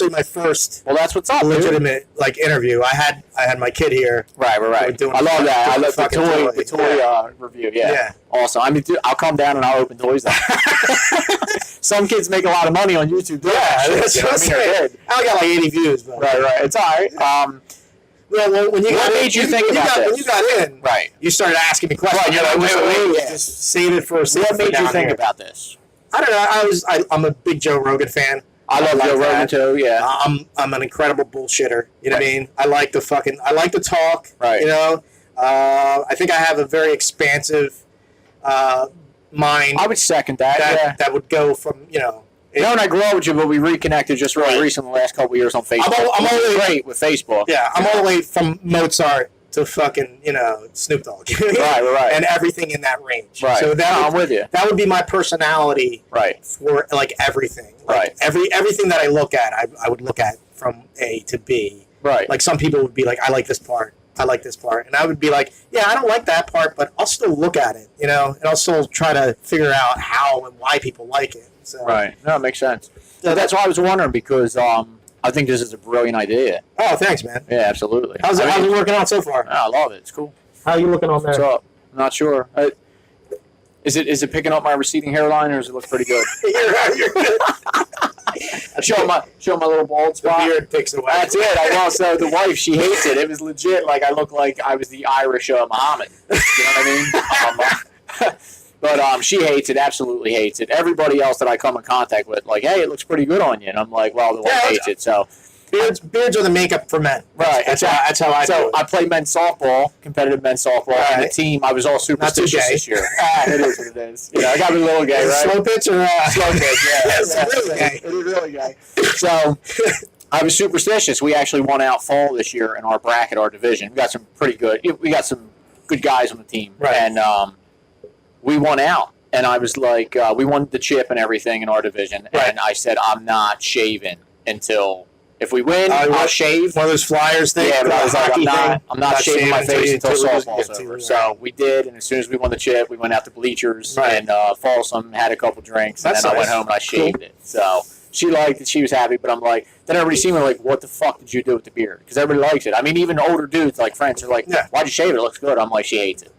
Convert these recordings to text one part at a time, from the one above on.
actually my first. Well, that's what's up, legitimate like interview. I had my kid here. Right. I love that. I love the toy review. Yeah. Awesome. I mean, dude, I'll come down and I'll open toys. Some kids make a lot of money on YouTube. That's I got like 80 views. But. Right. It's all right. Well, when you what made you think about this? When you got in, right? You started asking me questions. Right, you're like, wait. Just save it for. What made you think about this? I don't know. I'm a big Joe Rogan fan. I love Joe Rogan too. Yeah. I'm an incredible bullshitter. You know what I mean? I like to talk. Right. You know. I think I have a very expansive mind. I would second that. That would go from and I grew up with you, but we reconnected just really recently the last couple of years on Facebook. I'm all the way great with Facebook. Yeah, I'm all the way from Mozart to fucking Snoop Dogg. Right. And everything in that range. Right. So I'm with you. That would be my personality. Right. For like everything. Right. Everything that I look at, I would look at from A to B. Right. Like some people would be like, I like this part. I like this part. And I would be like, yeah, I don't like that part, but I'll still look at it, and I'll still try to figure out how and why people like it. So, right. No, it makes sense. So that's why I was wondering, because I think this is a brilliant idea. Oh, thanks, man. Yeah, absolutely. How's it working out so far? I love it. It's cool. How are you looking on there? What's up? I'm not sure. Is it picking up my receding hairline, or does it look pretty good? You're good. Show my little bald spot. The beard takes away. That's it. I know. So the wife, she hates it. It was legit. Like I look like I was the Irish Muhammad. You know what I mean? But she hates it. Absolutely hates it. Everybody else that I come in contact with, like, hey, it looks pretty good on you, and I'm like, well, the wife hates it. So beards are the makeup for men. Right. That's how I do it. I play men's softball, competitive men's softball, and the team. I was all superstitious this year. It is what it is. I got to be a little gay, right? Slow pitch or slow pitch? Yeah, it's really gay. It is really gay. So I was superstitious. We actually won out fall this year in our bracket, our division. We got some pretty good. We got some good guys on the team, right? And we won out. And I was like, we won the chip and everything in our division, and I said, I'm not shaving until. If we win, I'll shave. One of those Flyers things. Yeah, but I was like, I'm not shaving my face until softball's over. So we did, and as soon as we won the chip, we went out to bleachers and Folsom, had a couple drinks, and then I went home and I shaved it. So she liked it. She was happy, but I'm like, then everybody seen me like, what the fuck did you do with the beard? Because everybody likes it. I mean, even older dudes, like friends, are like, why'd you shave it? It looks good. I'm like, she hates it.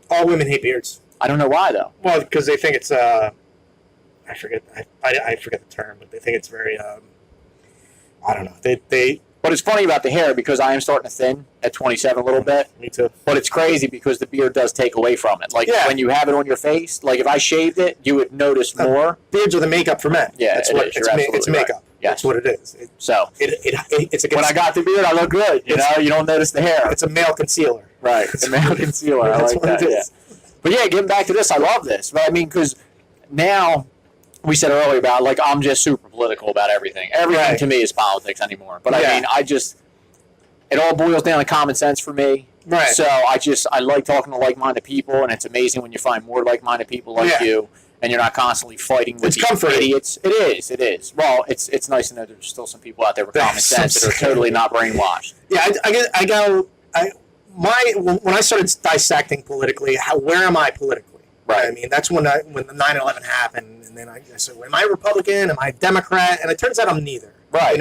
All women hate beards. I don't know why, though. Well, because they think it's, I forget the term, but they think it's very, I don't know. But it's funny about the hair because I am starting to thin at 27 a little bit. Me too. But it's crazy because the beard does take away from it. Like when you have it on your face, like if I shaved it, you would notice more. Beards are the makeup for men. Yeah, it's makeup. Right. Yes. That's what it is. It's when I got the beard, I look good. You don't notice the hair. It's a male concealer. Right. It's a male concealer. I like that. Yeah. But yeah, getting back to this, I love this. But I mean, because now. We said earlier about, like, I'm just super political about everything. Everything to me is politics anymore. But, I mean, it all boils down to common sense for me. Right. So, I like talking to like-minded people, and it's amazing when you find more like-minded people like you, and you're not constantly fighting with these idiots. It is. Well, it's nice to know there's still some people out there with common sense that are totally not brainwashed. Yeah, when I started dissecting politically, where am I politically? Right. I mean, that's when the 9/11 happened, and then I said, well, am I Republican? Am I Democrat? And it turns out I'm neither. Right.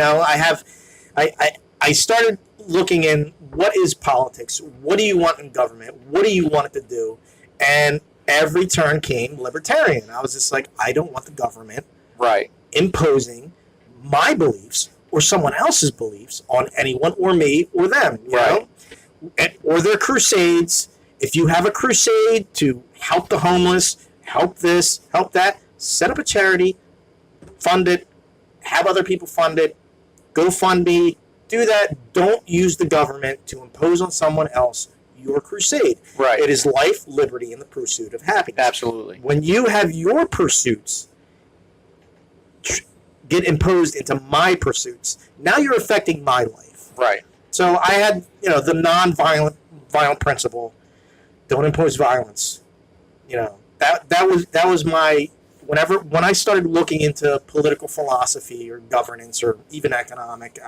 I started looking in what is politics? What do you want in government? What do you want it to do? And every turn came libertarian. I was just like, I don't want the government imposing my beliefs or someone else's beliefs on anyone or me or them. You know? Or their crusades. If you have a crusade to help the homeless, help this, help that, set up a charity, fund it, have other people fund it, GoFundMe, do that. Don't use the government to impose on someone else your crusade. Right. It is life, liberty, and the pursuit of happiness. Absolutely. When you have your pursuits get imposed into my pursuits, now you're affecting my life. Right. So I had, the non-violent principle. Don't impose violence. That was my when I started looking into political philosophy or governance or even economic,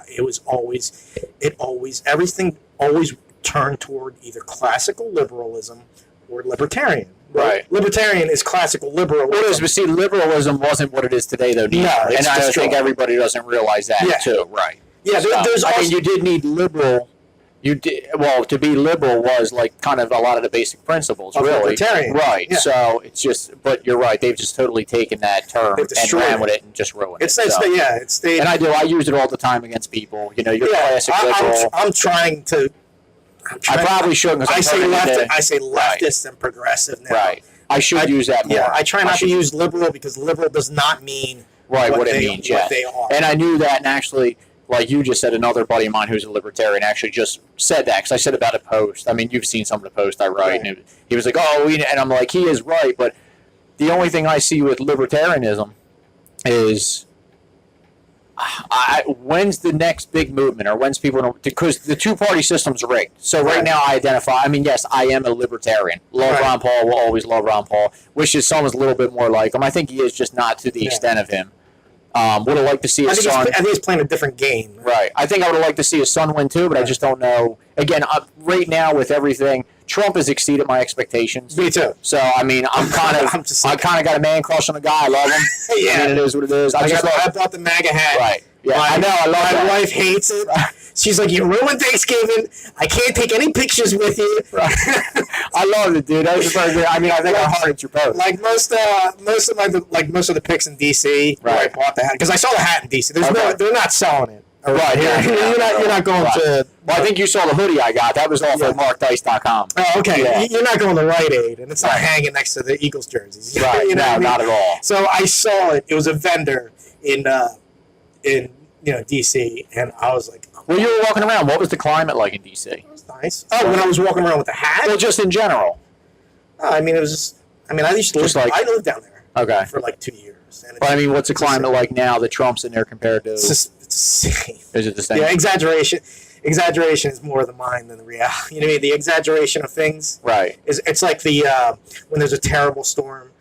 everything always turned toward either classical liberalism or libertarian. Right. Libertarian is classical liberalism. It is, but see, liberalism wasn't what it is today, though. Neither. No, and I think everybody doesn't realize that too. Right. Yeah. There's I mean, you did need liberal. To be liberal was like kind of a lot of the basic principles, really. Libertarian. Right. Yeah. So it's just, but you're right. They've just totally taken that term and ran with it and just ruined it. And I use it all the time against people. You know, you're classic liberal. I'm trying to. I probably shouldn't. I say leftist and progressive now. Right. I should use that more. Yeah, I try not to use liberal because liberal does not mean what it means. What they are. And I knew that, and actually, like you just said, another buddy of mine who's a libertarian actually just said that because I said about a post. I mean, you've seen some of the posts I write, and he was like, and I'm like, he is right, but the only thing I see with libertarianism is when's the next big movement, or when's people, because the two-party system's rigged. So right now I identify, I mean, yes, I am a libertarian. Love Ron Paul, will always love Ron Paul. Wish his son was a little bit more like him. I think he is, just not to the extent of him. Would have liked to see his son. I think he's playing a different game. Right. I think I would have liked to see his son win too, but I just don't know. Again, right now with everything, Trump has exceeded my expectations. Me too. So I mean, I'm kind of, I kind of got a man crush on the guy. I love him. I mean, it is what it is. I bought the MAGA hat. Right. Yeah, I know. I love my wife hates it. She's like, you ruined Thanksgiving. I can't take any pictures with you. Right. I love it, dude. I mean, I think I hearted your post. Like most of the pics in DC, where I bought the hat because I saw the hat in DC. They're not selling it. Right here, you're not going to. Well, I think you saw the hoodie I got. That was off of markdice.com. Oh, okay. Yeah. You're not going to Rite Aid, and it's not hanging next to the Eagles jerseys. Right. Not at all. So I saw it. It was a vendor in DC, and I was like, well, you were walking around. What was the climate like in DC? It was nice. Oh, when I was walking around with the hat? Well, just in general. I mean, it was just. I mean, I lived down there. Okay. For like 2 years. But I mean, what's the climate like now that Trump's in there compared to? It's the same. Is it the same? Yeah, exaggeration is more the mind than the reality. You know what I mean? The exaggeration of things. Right. It's like the when there's a terrible storm,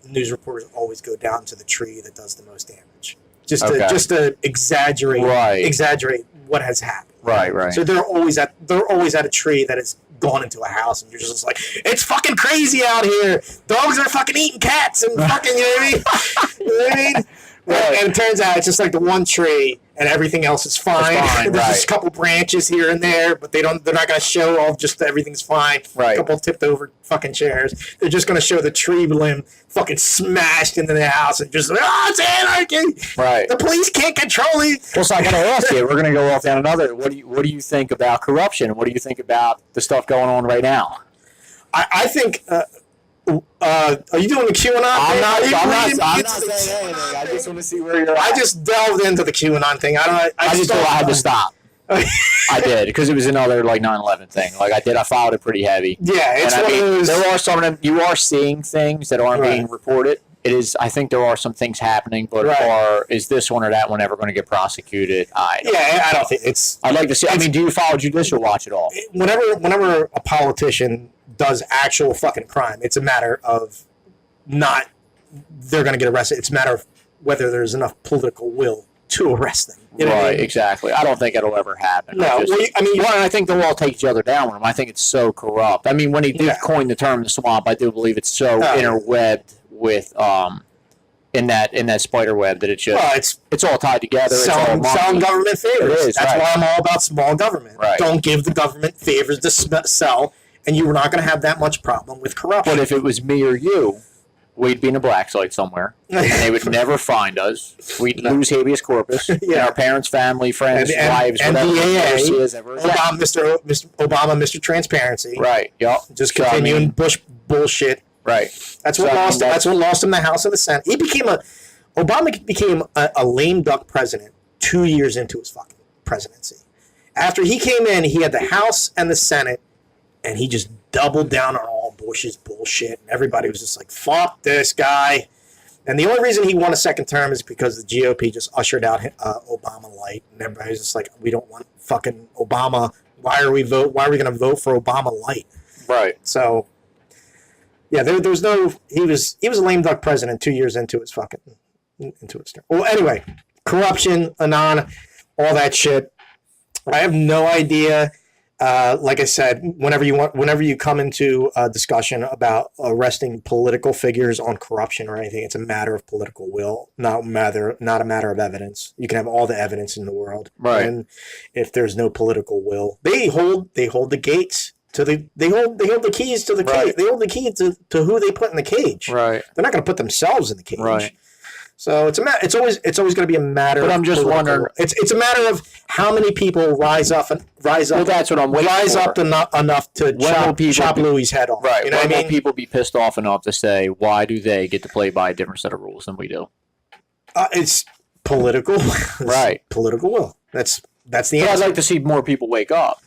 news reporters always go down to the tree that does the most damage. Just to exaggerate what has happened. Right. So they're always at a tree that has gone into a house, and you're just like, it's fucking crazy out here. Dogs are fucking eating cats and fucking, you know what I mean? You know what I mean? Right. And it turns out it's just like the one tree, and everything else is fine. There's just a couple branches here and there, but they're not going to show off just everything's fine. Right. A couple tipped over fucking chairs. They're just going to show the tree limb fucking smashed into the house and just like, it's anarchy. Right. The police can't control you. Well, so I got to ask you, we're going to go off down another. What do you think about corruption? What do you think about the stuff going on right now? I think. Are you doing the QAnon thing? I'm not saying anything. I just want to see where you're at. I just delved into the QAnon thing. I just thought I had to stop. I did, because it was another like 9/11 thing. Like I followed it pretty heavy. Yeah, it's one of those. There are some of them. You are seeing things that aren't being reported. It is. I think there are some things happening, but is this one or that one ever going to get prosecuted? I don't think it's. I'd like to see. I mean, do you follow Judicial Watch at all? Whenever a politician does actual fucking crime, it's a matter of not they're going to get arrested. It's a matter of whether there's enough political will to arrest them. You know what I mean? Exactly. I don't think it'll ever happen. No, I think they'll all take each other down with him. I think it's so corrupt. I mean, when he did coin the term the swamp, I do believe it's so interwebbed with in that spider web that it's just it's all tied together. Selling government favors. That's why I'm all about small government. Right. Don't give the government favors to sell, and you're not going to have that much problem with corruption. But if it was me or you, we'd be in a black site somewhere, and they would never find us. We'd lose habeas corpus, and our parents, family, friends, wives, whatever. Mr. Obama, Mr. Transparency. Right. Yep. Just continuing Bush bullshit. Right. That's what lost him the House and the Senate. Obama became a lame duck president 2 years into his fucking presidency. After he came in, he had the House and the Senate, and he just doubled down on all Bush's bullshit. And everybody was just like, fuck this guy. And the only reason he won a second term is because the GOP just ushered out Obama light. And everybody's just like, we don't want fucking Obama. Why are we going to vote for Obama light? Right. So, yeah, there was no. He was a lame duck president 2 years into his term. Well, anyway, corruption, Anon, all that shit. I have no idea. like I said, whenever you come into a discussion about arresting political figures on corruption or anything, it's a matter of political will, not a matter of evidence. You can have all the evidence in the world, right? And if there's no political will, they hold the gates to they hold the keys to the cage. They hold the key to who they put in the cage. Right. They're not going to put themselves in the cage. Right. So it's always going to be a matter. But I'm just wondering. It's a matter of how many people rise up. Well, that's what I'm waiting rise for. Up enough to chop Louis' head off. Right. You know what I mean? Will people be pissed off enough to say, why do they get to play by a different set of rules than we do? It's political. Right. Political will. That's the answer. But I'd like to see more people wake up.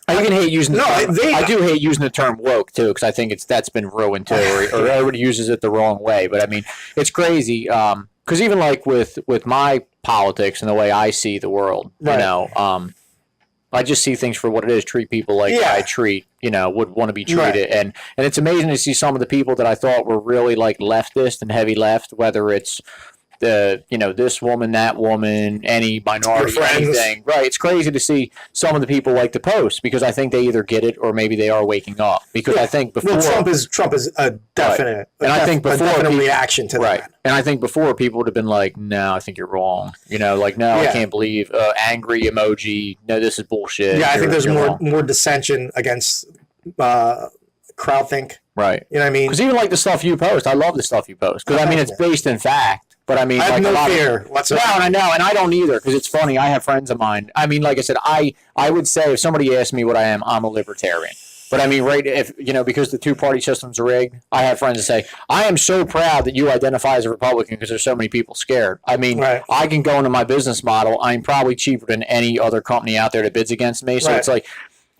I even hate using I do hate using the term woke too, because I think that's been ruined too, or everybody uses it the wrong way. But I mean, it's crazy. Because even like with my politics and the way I see the world, you know, I just see things for what it is. Treat people like I treat, would want to be treated, and it's amazing to see some of the people that I thought were really like leftist and heavy left, whether it's this woman, that woman, any minority, anything. Right. It's crazy to see some of the people like to post because I think they either get it or maybe they are waking up. Because I think before Trump is a definite, I think before a definite reaction to that. And I think before people would have been like, no, I think you're wrong. I can't believe angry emoji. No, this is bullshit. Yeah, I think there's more dissension against crowdthink. Right. You know what I mean? Because even like the stuff you post, I love the stuff you post because it's based in fact. But I mean, I have no fear whatsoever. No, I know, and I don't either because it's funny. I have friends of mine. I mean, like I said, I would say if somebody asked me what I am, I'm a libertarian. But I mean, right? If because the two-party system's rigged, I have friends that say, "I am so proud that you identify as a Republican because there's so many people scared." I mean, I can go into my business model. I'm probably cheaper than any other company out there that bids against me. So it's like.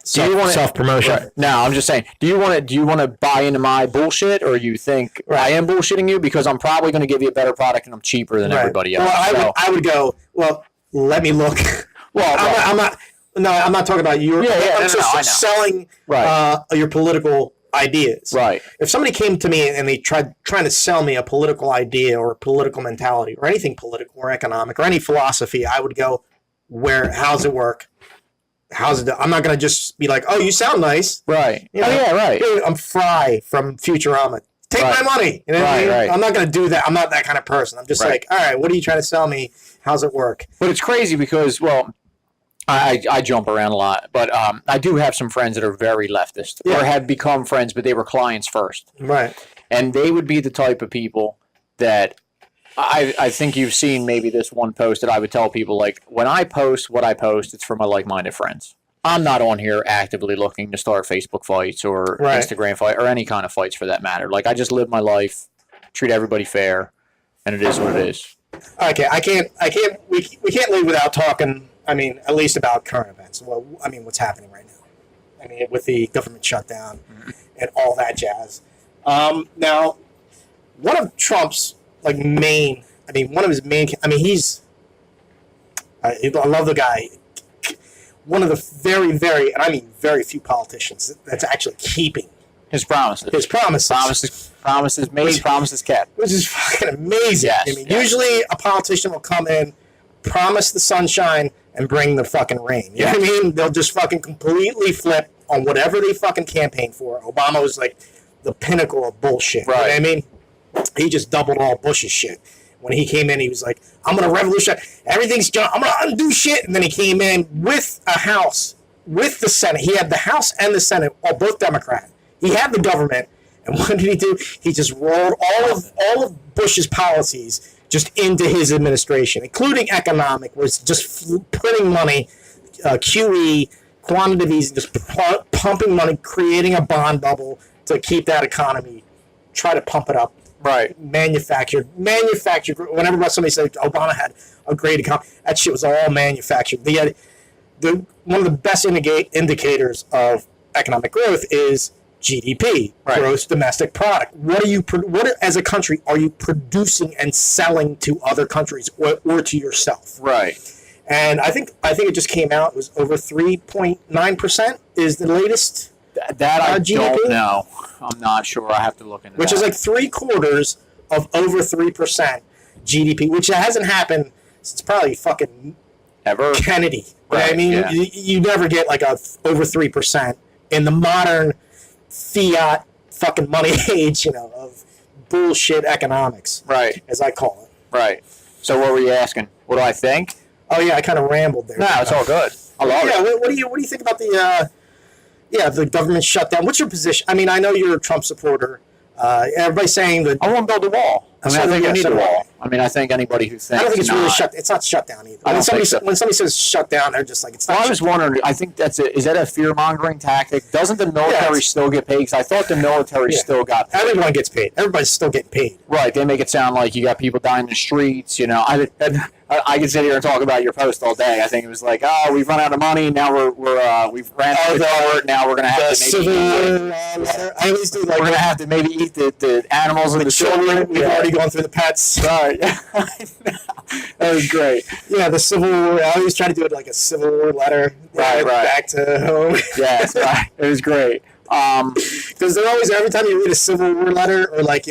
Self-promotion. Right. No, I'm just saying. Do you want to buy into my bullshit, or you think I am bullshitting you because I'm probably going to give you a better product and I'm cheaper than everybody else? Well, I would go. Well, let me look. Well, I'm not. No, I'm not talking about you. I'm just selling your political ideas. Right. If somebody came to me and they trying to sell me a political idea or a political mentality or anything political or economic or any philosophy, I would go, how's it work? How's it? I'm not gonna just be like, "Oh, you sound nice." Right. Right. I'm Fry from Futurama. Take my money. You know what I mean? I'm not gonna do that. I'm not that kind of person. I'm just like, all right, what are you trying to sell me? How's it work? But it's crazy because, I jump around a lot, but I do have some friends that are very leftist or have become friends, but they were clients first. Right. And they would be the type of people that. I think you've seen maybe this one post that I would tell people, like, when I post what I post, it's for my like-minded friends. I'm not on here actively looking to start Facebook fights or Instagram fight or any kind of fights for that matter. Like, I just live my life, treat everybody fair, and it is what it is. Okay, we can't leave without talking, I mean, at least about current events. Well, I mean, what's happening right now. I mean, with the government shutdown and all that jazz. Now, one of Trump's he's I love the guy. One of the very, very, and I mean very few politicians that's actually keeping his promises. Promises made, promises kept. Which is fucking amazing. Yes, usually a politician will come in, promise the sunshine, and bring the fucking rain. You know what I mean? They'll just fucking completely flip on whatever they fucking campaign for. Obama was like the pinnacle of bullshit. Right. You know what I mean? He just doubled all Bush's shit. When he came in, he was like, I'm going to revolutionize. I'm going to undo shit. And then he came in with a House, with the Senate. He had the House and the Senate, both Democrat. He had the government. And what did he do? He just rolled all of Bush's policies just into his administration, including economic, was just printing money, QE, quantitative easing, just pumping money, creating a bond bubble to keep that economy, try to pump it up. Right. Manufactured. Whenever somebody said Obama had a great economy, that shit was all manufactured. One of the best indicators of economic growth is GDP, gross domestic product. What as a country are you producing and selling to other countries or to yourself? Right. And I think it just came out. It was over 3.9% is the latest. That I GDP? Don't know. I'm not sure. I have to look into which that. Is like 3/4 of over 3% GDP, which hasn't happened since probably fucking ever. Kennedy. Right, I mean, yeah. you never get like a over 3% in the modern fiat fucking money age, of bullshit economics, Right. as I call it. Right. So what were you asking? What do I think? Oh yeah, I kind of rambled there. No, it's all good. I love it. Yeah, what do you think about the government shutdown? What's your position? I mean, I know you're a Trump supporter. Everybody's saying that I want to build a wall. I mean, I think we need a wall. I mean, I think anybody who thinks I don't think it's really shut. It's not shut down either. When somebody says shut down, they're just like it's not. Well, I was wondering. I think is that a fear mongering tactic? Doesn't the military still get paid? Because I thought the military still got paid. Everyone gets paid. Everybody's still getting paid. Right. They make it sound like you got people dying in the streets. I could sit here and talk about your post all day. I think it was like, oh, we've run out of money. Now we've ran out of the Now we're gonna have to maybe. I always do like we're gonna have to maybe eat the animals and the children. We've already gone through the pets. Right. That was great. Yeah, the Civil War. I always try to do it like a Civil War letter. Right. Back to home. Yes, right. It was great. Because they're always, every time you read a Civil War letter, or like,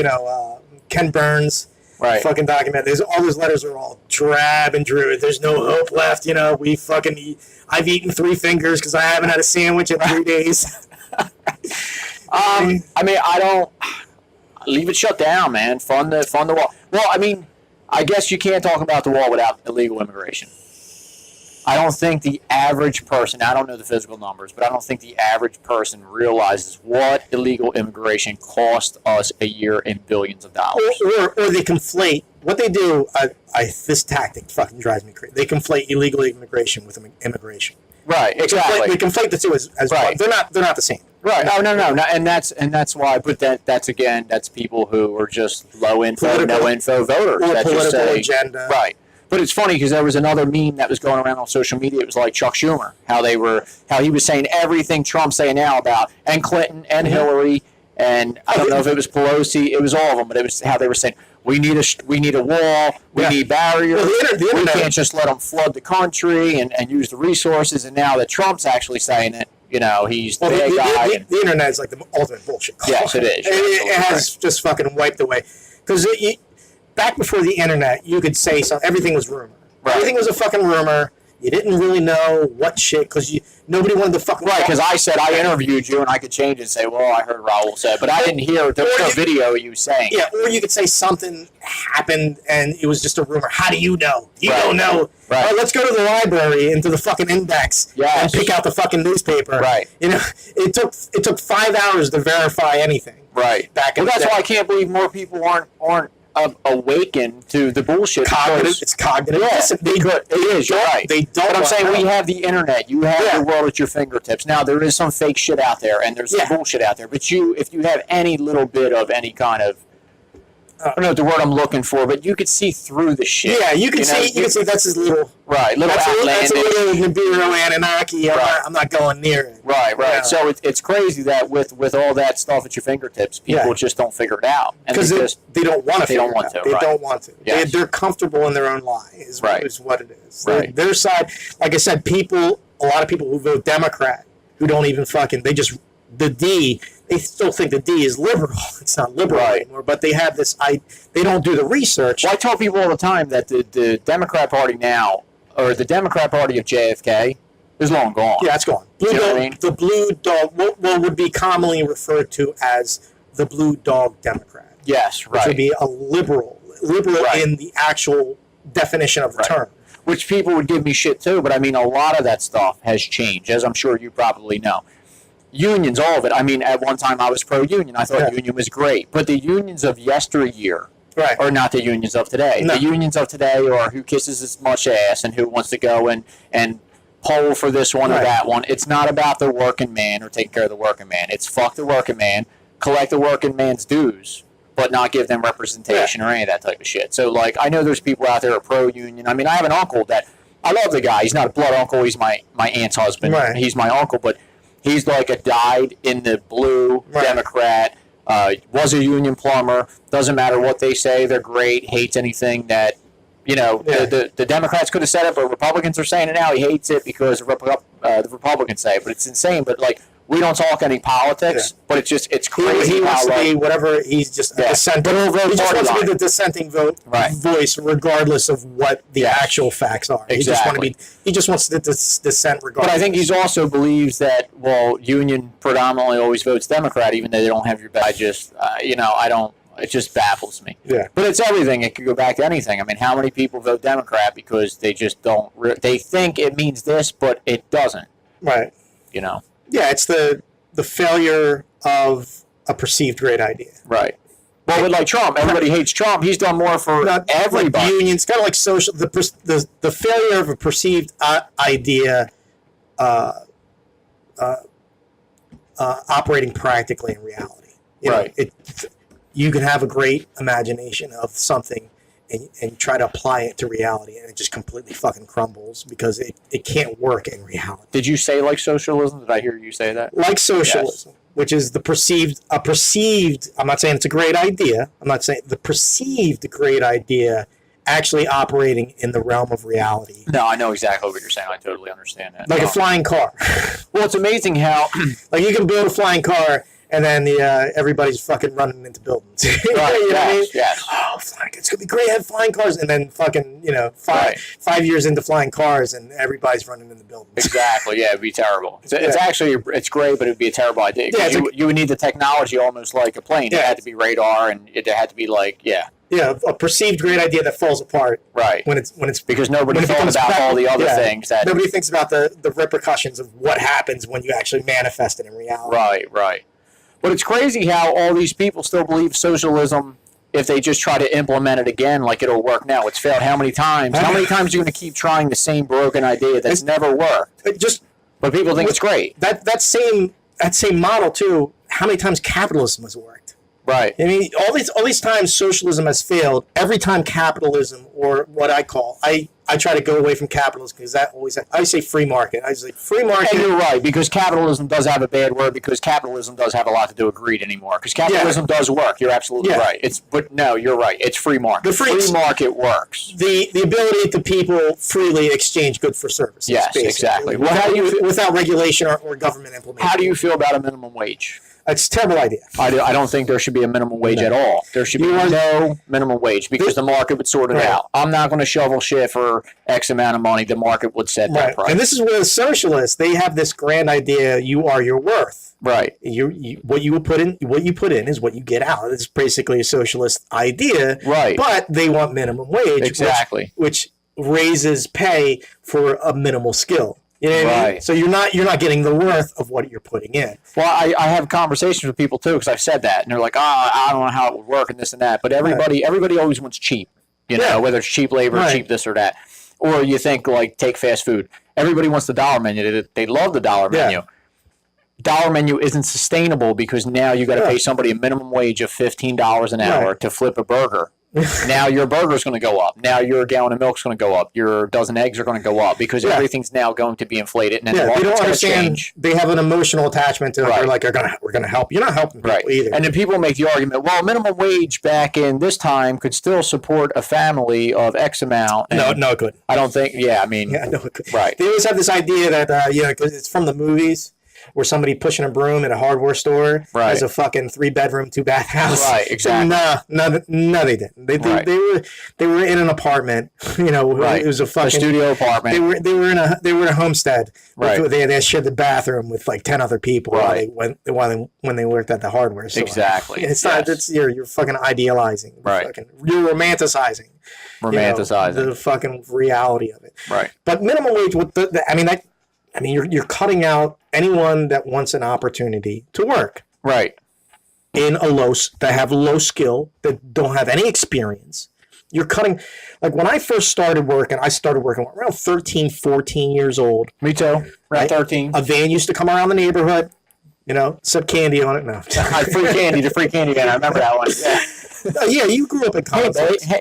Ken Burns, fucking document, all those letters are all drab and dreary. There's no hope left. I've eaten 3 fingers because I haven't had a sandwich in 3 days. I mean, I don't leave it shut down, man. Fund the wall. Well, I mean, I guess you can't talk about the wall without illegal immigration. I don't think the average person, I don't know the physical numbers, but I don't think the average person realizes what illegal immigration cost us a year in billions of dollars. Or they conflate. What they do, this tactic fucking drives me crazy. They conflate illegal immigration with immigration. Right, exactly. They conflate the two as right. They're not the same. Right. No. And that's why I put that's people who are just low info, no info voters. Or that political just say, agenda. Right. But it's funny because there was another meme that was going around on social media. It was like Chuck Schumer, how he was saying everything Trump's saying now about, and Clinton and Hillary, and I don't know if it was Pelosi, it was all of them, but it was how they were saying we need a wall, we need barriers, we can't just let them flood the country and use the resources. And now that Trump's actually saying it, he's the bad guy. The internet is like the ultimate bullshit. Yes, it is. It has just fucking wiped away. Because back before the internet, you could say everything was rumor. Right. Everything was a fucking rumor. You didn't really know what shit because nobody wanted to fucking. Right, because I said I interviewed you and I could change it and say, well, I heard Raul say, but I didn't hear the video of you saying. Yeah, or you could say something happened and it was just a rumor. How do you know? You don't know. Right. Let's go to the library into the fucking index and pick out the fucking newspaper. Right. It took 5 hours to verify anything. Right. Back in the day. That's why I can't believe more people aren't awakened to the bullshit. It's cognitive. Yes, it is. You're right. They don't. But I'm saying we have the internet. You have the world at your fingertips. Now there is some fake shit out there, and there's some bullshit out there. But if you have any little bit of any kind of, I don't know the word I'm looking for, but you could see through the shit. Yeah, you can see. You can see that's his little. Right, little That's a little Nibiru Anunnaki. I'm not going near it. Right. Yeah. So it's crazy that with all that stuff at your fingertips, people just don't figure it out because they don't want to. They don't want to. They don't want to. Yes. They're comfortable in their own lie. Is what it is. Right. Their side, like I said, a lot of people who vote Democrat who don't even fucking. They still think the D is liberal. It's not liberal anymore, but they have this. They don't do the research. Well, I tell people all the time that the Democrat Party now, or the Democrat Party of JFK, is long gone. Yeah, it's gone. The blue dog, what would be commonly referred to as the blue dog Democrat. Yes, right. Which would be a liberal in the actual definition of the term. Which people would give me shit too, but I mean, a lot of that stuff has changed, as I'm sure you probably know. Unions, all of it. I mean, at one time I was pro-union. I thought union was great. But the unions of yesteryear are not the unions of today. No. The unions of today are who kisses as much ass and who wants to go and poll for this one or that one. It's not about the working man or taking care of the working man. It's fuck the working man, collect the working man's dues, but not give them representation or any of that type of shit. So, like, I know there's people out there who are pro-union. I mean, I have an uncle that, I love the guy. He's not a blood uncle. He's my aunt's husband. Right. He's my uncle, but he's like a dyed in the blue Democrat, was a union plumber, doesn't matter what they say, they're great, hates anything that, the Democrats could have said it, but Republicans are saying it now. He hates it because the Republicans say it, but it's insane. But, like, we don't talk any politics, but it's crazy. He wants to be whatever. He's just a dissenting. He just wants to be the dissenting voice, regardless of what the actual facts are. Exactly. He just wants to dissent regardless. But I think he also believes that union predominantly always votes Democrat, even though they don't have your back. I just I don't. It just baffles me. Yeah. But it's everything. It could go back to anything. I mean, how many people vote Democrat because they just don't? They think it means this, but it doesn't. Right. Yeah, it's the failure of a perceived great idea. Right. Well, with like Trump, everybody hates Trump. He's done more for everybody. Like unions, kind of like social. The failure of a perceived idea, operating practically in reality. You can have a great imagination of something and try to apply it to reality, and it just completely fucking crumbles because it can't work in reality. Did you say like socialism? Did I hear you say that? Like socialism, which is the perceived, I'm not saying it's a great idea. I'm not saying the perceived great idea actually operating in the realm of reality. No, I know exactly what you're saying. I totally understand that. Like a flying car. Well, it's amazing how like you can build a flying car and then everybody's fucking running into buildings. Right, you know what I mean? Yes. Oh, it's going to be great to have flying cars. And then fucking, 5 years into flying cars and everybody's running into buildings. Exactly. Yeah, it'd be terrible. It's actually, it's great, but it'd be a terrible idea. Yeah, you would need the technology almost like a plane. Yeah. It had to be radar and it had to be like, Yeah, a perceived great idea that falls apart. Right. When it's because nobody thought about all the other things that nobody thinks about the repercussions of what happens when you actually manifest it in reality. Right. But it's crazy how all these people still believe socialism, if they just try to implement it again, like it'll work now. It's failed how many times? How many times are you going to keep trying the same broken idea that's never worked? But people think it's great. That same model too. How many times capitalism has worked? Right. I mean, all these times socialism has failed. Every time capitalism, or what I call, I try to go away from capitalism because I say free market. I say free market. And you're right, because capitalism does have a bad word, because capitalism does have a lot to do with greed anymore. Because capitalism does work. You're absolutely right. But no, you're right. It's free market. The free market works. The ability to people freely exchange goods for services. Yes, basically. Exactly. Without regulation or government implementation. How do you feel about a minimum wage? It's a terrible idea. I don't think there should be a minimum wage at all. There should be no minimum wage because the market would sort it out. I'm not going to shovel shit for X amount of money. The market would set that price. And this is where the socialists, they have this grand idea: you are your worth. Right. What you put in is what you get out. It's basically a socialist idea. Right. But they want minimum wage. Exactly. Which raises pay for a minimal skill. You know what I mean? So you're not getting the worth of what you're putting in. Well, I have conversations with people too because I've said that, and they're like, I don't know how it would work and this and that. But everybody always wants cheap, whether it's cheap labor, cheap this or that. Or you think like take fast food. Everybody wants the dollar menu. They love the dollar menu. Dollar menu isn't sustainable because now you got to pay somebody a minimum wage of $15 an hour to flip a burger. Now your burger's going to go up. Now your gallon of milk's going to go up. Your dozen eggs are going to go up because everything's now going to be inflated. And then they don't understand. They have an emotional attachment to it. They're like, we're going to help. You're not helping people either. And then people make the argument, well, minimum wage back in this time could still support a family of X amount. And no, it couldn't. I don't think. Yeah, I mean, no, it couldn't. Right. They always have this idea that because it's from the movies. Where somebody pushing a broom in a hardware store has a fucking 3-bedroom, 2-bath house. Right, exactly. No, they didn't. They were in an apartment. It was a fucking studio apartment. They were in a homestead. Right. They shared the bathroom with like 10 other people. Right. When they worked at the hardware store. Exactly. It's not. It's you're fucking idealizing. Right. You're romanticizing. The fucking reality of it. Right. But minimum wage. You're cutting out anyone that wants an opportunity to work. Right. That have low skill, that don't have any experience. You're cutting, like when I first started working, around 13, 14 years old. Me too. Around 13. A van used to come around the neighborhood, sip candy on it. No. The free candy van. I remember that one. Yeah. You grew up in Collins.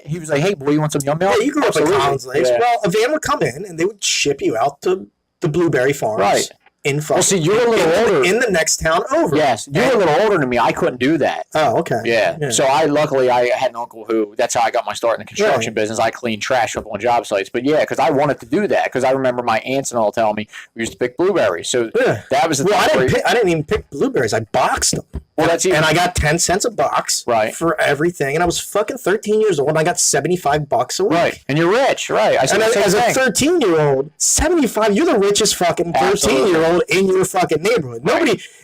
He was like, hey, boy, you want some yum milk? Yeah, you grew up in Collins. Yeah. Well, a van would come in and they would ship you out to the blueberry farms. Right. in fucking. Well, see, you're a little older. In the next town over. Yes, you're a little older than me. I couldn't do that. Oh, okay. Yeah. So luckily I had an uncle who, that's how I got my start in the construction business. I cleaned trash up on job sites. But yeah, because I wanted to do that. Because I remember my aunts and all telling me we used to pick blueberries. So that was the thing. I didn't even pick blueberries. I boxed them. Well, and I got 10 cents a box for everything. And I was fucking 13 years old, and I got $75 a week. Right. And you're rich, right. And as a 13-year-old, 75, you're the richest fucking 13-year-old in your fucking neighborhood.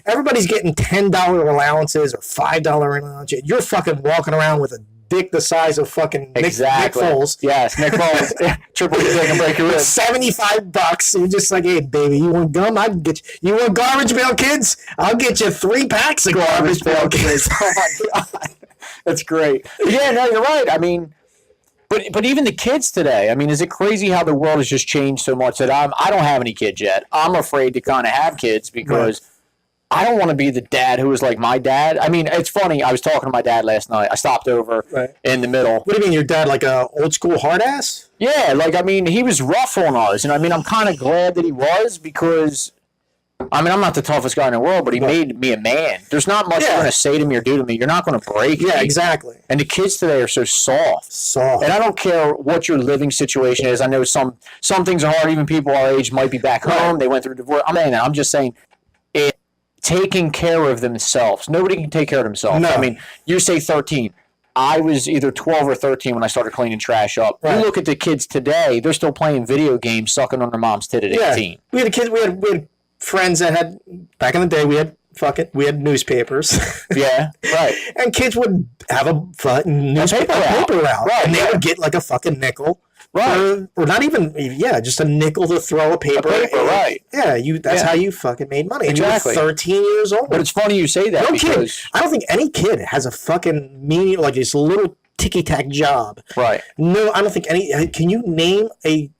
Everybody's getting $10 allowances or $5 allowances. You're fucking walking around with a dick the size of fucking Nick Foles. Yes, Nick Foles. Triple your dick and break your ribs. $75. You're just like, hey, baby, you want gum? I can get you. You want Garbage Pail Kids? I'll get you 3 packs of Garbage Pail Kids. Oh, my God. That's great. Yeah, no, you're right. I mean, but even the kids today, I mean, is it crazy how the world has just changed so much that I don't have any kids yet. I'm afraid to kind of have kids because I don't want to be the dad who was like my dad. I mean, it's funny. I was talking to my dad last night. I stopped over in the middle. What do you mean, your dad, like a old school hard ass? Yeah, like, I mean, he was rough on us. And I mean, I'm kind of glad that he was because, I mean, I'm not the toughest guy in the world, but he made me a man. There's not much you're going to say to me or do to me. You're not going to break me. Yeah, exactly. And the kids today are so soft. And I don't care what your living situation is. I know some things are hard. Even people our age might be back home. They went through divorce. I'm just saying, taking care of themselves. Nobody can take care of themselves. No. I mean, you say 13. I was either 12 or 13 when I started cleaning trash up. You look at the kids today, they're still playing video games, sucking on their mom's tit at 18. We had friends that had, back in the day, we had newspapers. Yeah, right. And kids would have a fucking paper route. Right. And they would get like a fucking nickel. Right. Or not even, just a nickel to throw a paper. Right. Yeah, that's how you fucking made money. Exactly. And you were 13 years old. But it's funny you say that because... I don't think any kid has a fucking like this little ticky-tack job. Right. No, I don't think any... Can you name a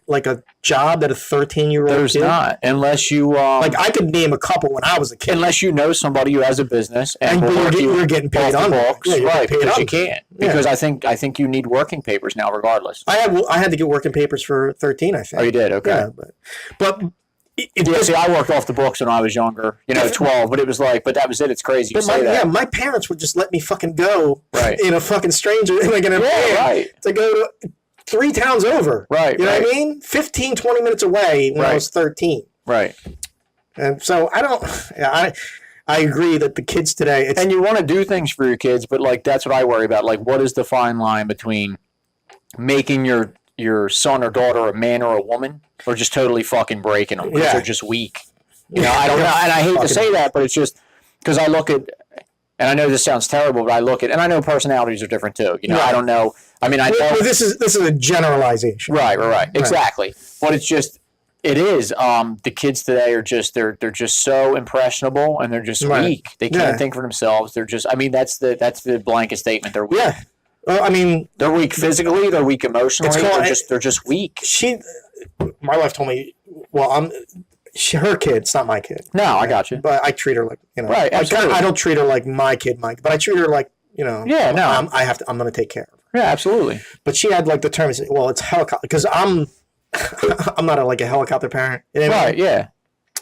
job that a 13-year-old There's kid? not, unless you... like, I could name a couple when I was a kid. Unless you know somebody who has a business and you're getting paid on books. Yeah, right, paid because on you can't. Because I think you need working papers now regardless. I had to get working papers for 13, I think. Oh, you did? Okay. Yeah, but see, I worked off the books when I was younger, 12, but it was like, but that was it. It's crazy you say that. Yeah, my parents would just let me fucking go in a fucking stranger, like in a van, to go to 3 towns over. Right. You know what I mean? 15, 20 minutes away when I was 13. Right. And so I agree that the kids today... and you want to do things for your kids, but like that's what I worry about. Like, what is the fine line between making your son or daughter a man or a woman, or just totally fucking breaking them because they're just weak? I don't know. And I hate to say that, but it's just because I look at, and I know this sounds terrible, but I look at, and I know personalities are different too. I don't know. I mean, I know. Well, this is a generalization. Right. Exactly. But it's just, it is. The kids today are just, they're just so impressionable and they're just weak. They can't think for themselves. They're just, I mean, that's the blanket statement. They're weak. Yeah. Well, I mean, they're weak physically. They're weak emotionally. They're just weak. My wife told me, well, her kid. It's not my kid. No, I got you. But I treat her like, right. Absolutely. I don't treat her like my kid, but I treat her like, Yeah, no. I'm going to take care of her. Yeah, absolutely. But she had like the term, well, it's helicopter, because I'm not a helicopter parent. Right. Yeah.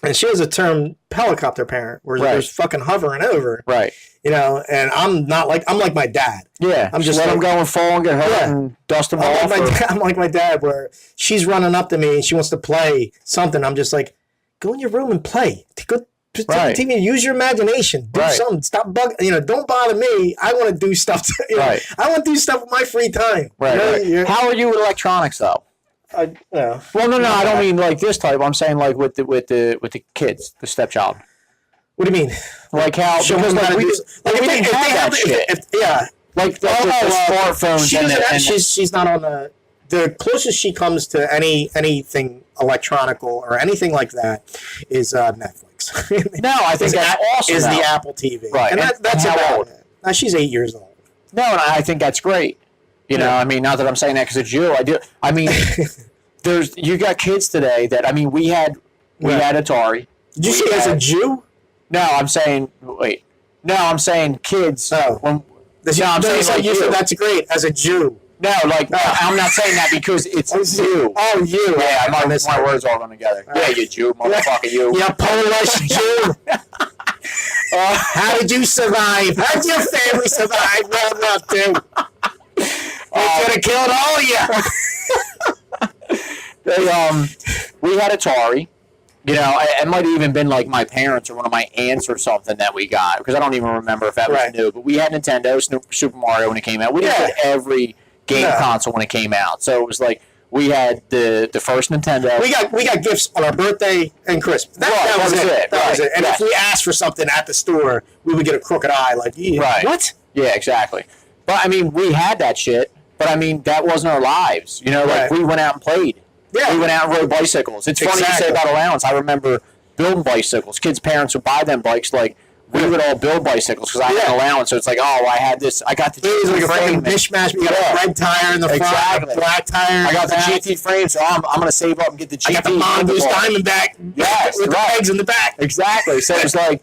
And she has a term, helicopter parent, where there's fucking hovering over. Right. And I'm like my dad. Yeah. I'm just let him go and fall and get hurt and dust him off. I'm like my dad, where she's running up to me and she wants to play something. I'm just like, go in your room and play. Go to the TV. Use your imagination. Do something. Stop bugging. Don't bother me. I want to do stuff. I want to do stuff with my free time. Right. How are you with electronics though? Well, no. I don't mean like this type. I'm saying like with the kids, the stepchild. What do you mean? Like how? Because like we didn't have that shit. Like the smartphones. She's not on the closest she comes to anything electronical or anything like that is Netflix. No, I think that's awesome. Is the Apple TV. Right. And that's how old? Now she's 8 years old. No, and I think that's great. I mean, not that I'm saying that because it's you. I do. I mean, you got kids today that, I mean, we had Atari. Did you say as a Jew? No, I'm saying kids. Oh. I'm saying you said that's great as a Jew. No, like I'm not saying that because it's you. Oh, you. Yeah, my words all run together. Yeah, you Jew, motherfucker, you. You Polish Jew. How did you survive? How did your family survive? World War II. They could have killed all of you. We had Atari. You know, it might have even been like my parents or one of my aunts or something that we got, because I don't even remember if that was new. But we had Nintendo, Super Mario when it came out. We didn't get every game console when it came out. So it was like we had the first Nintendo. We got gifts on our birthday and Christmas. That was it. That was it. And if we asked for something at the store, we would get a crooked eye. Like, what? Yeah, exactly. But I mean, we had that shit. But I mean, that wasn't our lives. You know, like we went out and played. Yeah. We went out and rode bicycles. It's funny you say about allowance. I remember building bicycles. Kids' parents would buy them bikes. Like, we would all build bicycles because I had an allowance. So it's like, oh, I had this. I got the GT like frame. A mishmash. You got a red tire in the front, a black tire. I got the GT frame, so I'm going to save up and get the GT. I got the Mongoose Diamondback with the pegs in the back. Exactly. So it was like,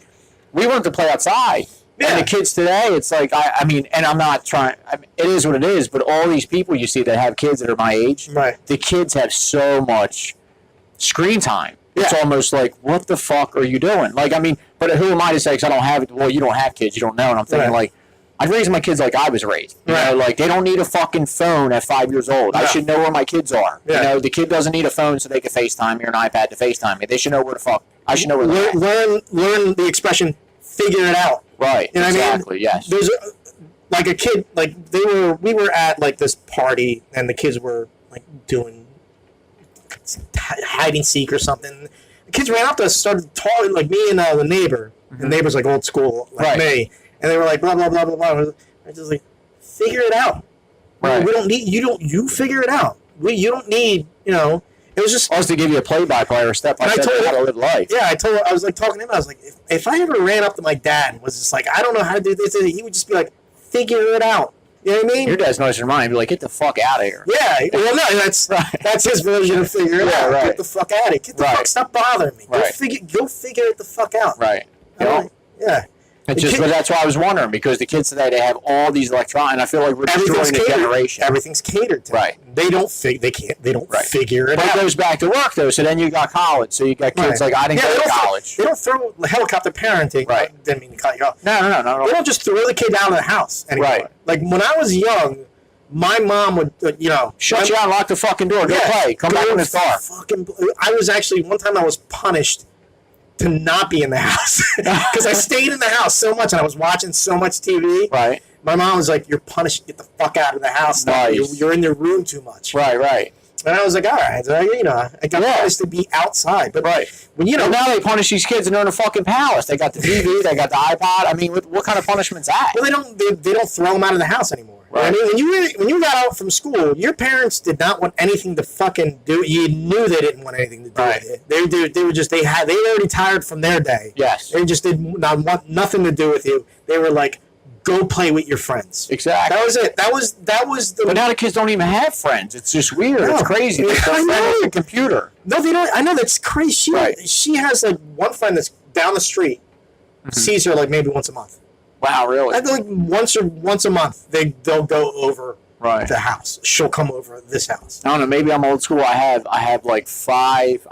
we wanted to play outside. Yeah. And the kids today, it's like, I mean, and I'm not trying, it is what it is, but all these people you see that have kids that are my age, the kids have so much screen time. Yeah. It's almost like, what the fuck are you doing? Like, I mean, but who am I to say, because I don't have it? Well, you don't have kids, you don't know. And I'm thinking, like, I'd raise my kids like I was raised. You know, like, they don't need a fucking phone at 5 years old. I should know where my kids are. You know, the kid doesn't need a phone so they can FaceTime me or an iPad to FaceTime me. They should know where the fuck. I should know where they're at. Learn the expression, figure it out. Right. You know what I mean? Yes. There's like a kid, like we were at like this party and the kids were like doing hide and seek or something. The kids ran up to us, started talking like me and the neighbor. Mm-hmm. The neighbor's like old school, like me, and they were like blah blah blah blah blah. I was just like, figure it out. Right. We don't need you figure it out. You don't need It was just to give you a play-by-play or step-by-step how to live life. Yeah, I was like talking to him. I was like, if I ever ran up to my dad and was just like, I don't know how to do this, he would just be like, figure it out. You know what I mean? Your dad's nicer than mine. He'd be like, get the fuck out of here. Yeah, well, no, that's his version of figure it out. Right. Get the fuck out of here. Get the fuck, stop bothering me. Go figure it the fuck out. Right. Yeah. It's just, but that's why I was wondering, because the kids today, they have all these electronics, and I feel like we're destroying a generation. Everything's catered to. Right. They don't figure it out. But it goes back to work, though, so then you got college, so you got kids like, I didn't go to college. They don't throw helicopter parenting. Right. I didn't mean to cut you off. No. They don't just throw the kid down to the house anymore. Right. Like, when I was young, my mom would, shut you out, lock the fucking door, go play, come back when it's dark. I was actually, one time I was punished to not be in the house because I stayed in the house so much and I was watching so much TV. Right. My mom was like, "You're punished. Get the fuck out of the house. Nice. You're in your room too much." Right. And I was like, "All right, so, I got punished to be outside." But when and now they punish these kids and they're in a fucking palace. They got the TV, they got the iPod. I mean, what kind of punishment's that? Well, they don't throw them out of the house anymore. Right. I mean, when you got out from school, your parents did not want anything to fucking do. You knew they didn't want anything to do with it. They were just they were already tired from their day. Yes. They just did not want nothing to do with you. They were like, go play with your friends. Exactly. That was it. That was the. But now the kids don't even have friends. It's just weird. No. It's crazy. They're friends with the computer. No, they don't. I know, that's crazy. She has like one friend that's down the street. Mm-hmm. Sees her like maybe once a month. Wow, really? I think like once a month they'll go over the house. She'll come over this house. I don't know. Maybe I'm old school. I have like 5.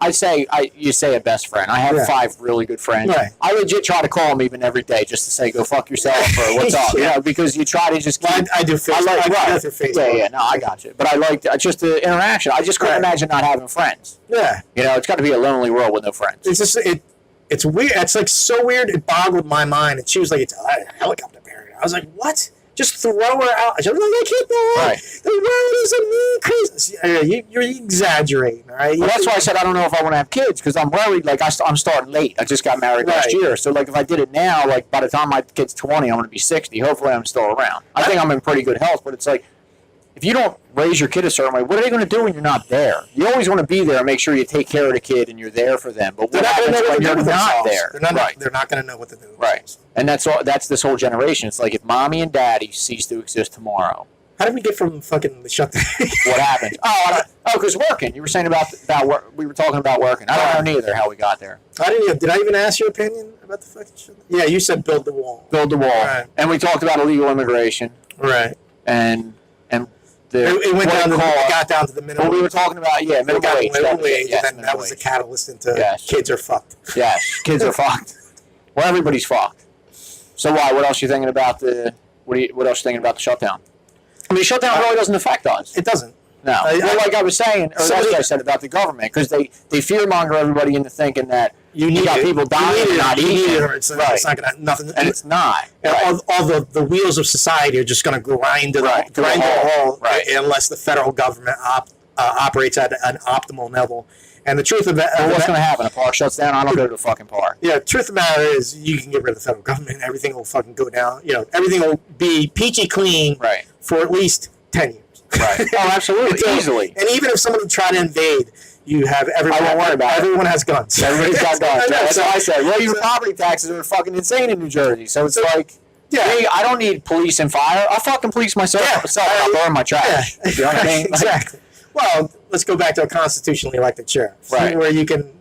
You say a best friend. I have 5 really good friends. Right. I legit try to call them even every day just to say go fuck yourself or what's up. Because you try to just keep. I do. Facebook. Yeah. No, I got you. But I like just the interaction. I just couldn't imagine not having friends. Yeah. It's got to be a lonely world with no friends. It's just It's weird. It's like so weird. It boggled my mind. And she was like, "It's a helicopter parent." I was like, "What? Just throw her out." She was like, "I can't do it. Right. The world is a mean crazy." You're exaggerating, all right? Well, that's why I said I don't know if I want to have kids, because I'm worried. Like I'm starting late. I just got married last year, so like if I did it now, like by the time my kid's 20, I'm going to be 60. Hopefully, I'm still around. I think I'm in pretty good health, but it's like, if you don't raise your kid a certain way, what are they going to do when you're not there? You always want to be there and make sure you take care of the kid and you're there for them. But what happens when you're not there? They're not going to know what to do. Right. And that's this whole generation. It's like if mommy and daddy cease to exist tomorrow. How did we get from fucking the shutdown? What happened? Because working. You were saying about work. We were talking about working. I don't know neither how we got there. Did I even ask your opinion about the fucking shit? Yeah, you said build the wall. Build the wall. Right. And we talked about illegal immigration. Right. And it went down to it got down to the minimum. What we were talking about, minimum wage. Yes, and then that was the catalyst into kids are fucked. Yes, kids are fucked. Well, everybody's fucked. So why? What else are you thinking about what else are you thinking about the shutdown? I mean, shutdown really doesn't affect us. It doesn't. No. Well, like I was saying, or that's what I said about the government, because they fearmonger everybody into thinking that you got people dying and not eating. It's not gonna nothing. And it's not. Right. All the wheels of society are just going to grind to the whole, unless the federal government operates at an optimal level. And the truth of that, what's going to happen? A park shuts down. I don't go to the fucking park. Yeah, the truth of the matter is, you can get rid of the federal government. Everything will fucking go down. Everything will be peachy clean for at least 10 years. Right. Oh, absolutely. Easily. And even if someone try to invade, you have everyone. I won't worry about everyone has guns. Everybody's got guns. That's what I said. Well, your property taxes are fucking insane in New Jersey. So it's like, hey, I don't need police and fire. I'll fucking police myself. I'll burn my trash. You know what I mean? Exactly. Well, let's go back to a constitutionally elected sheriff, where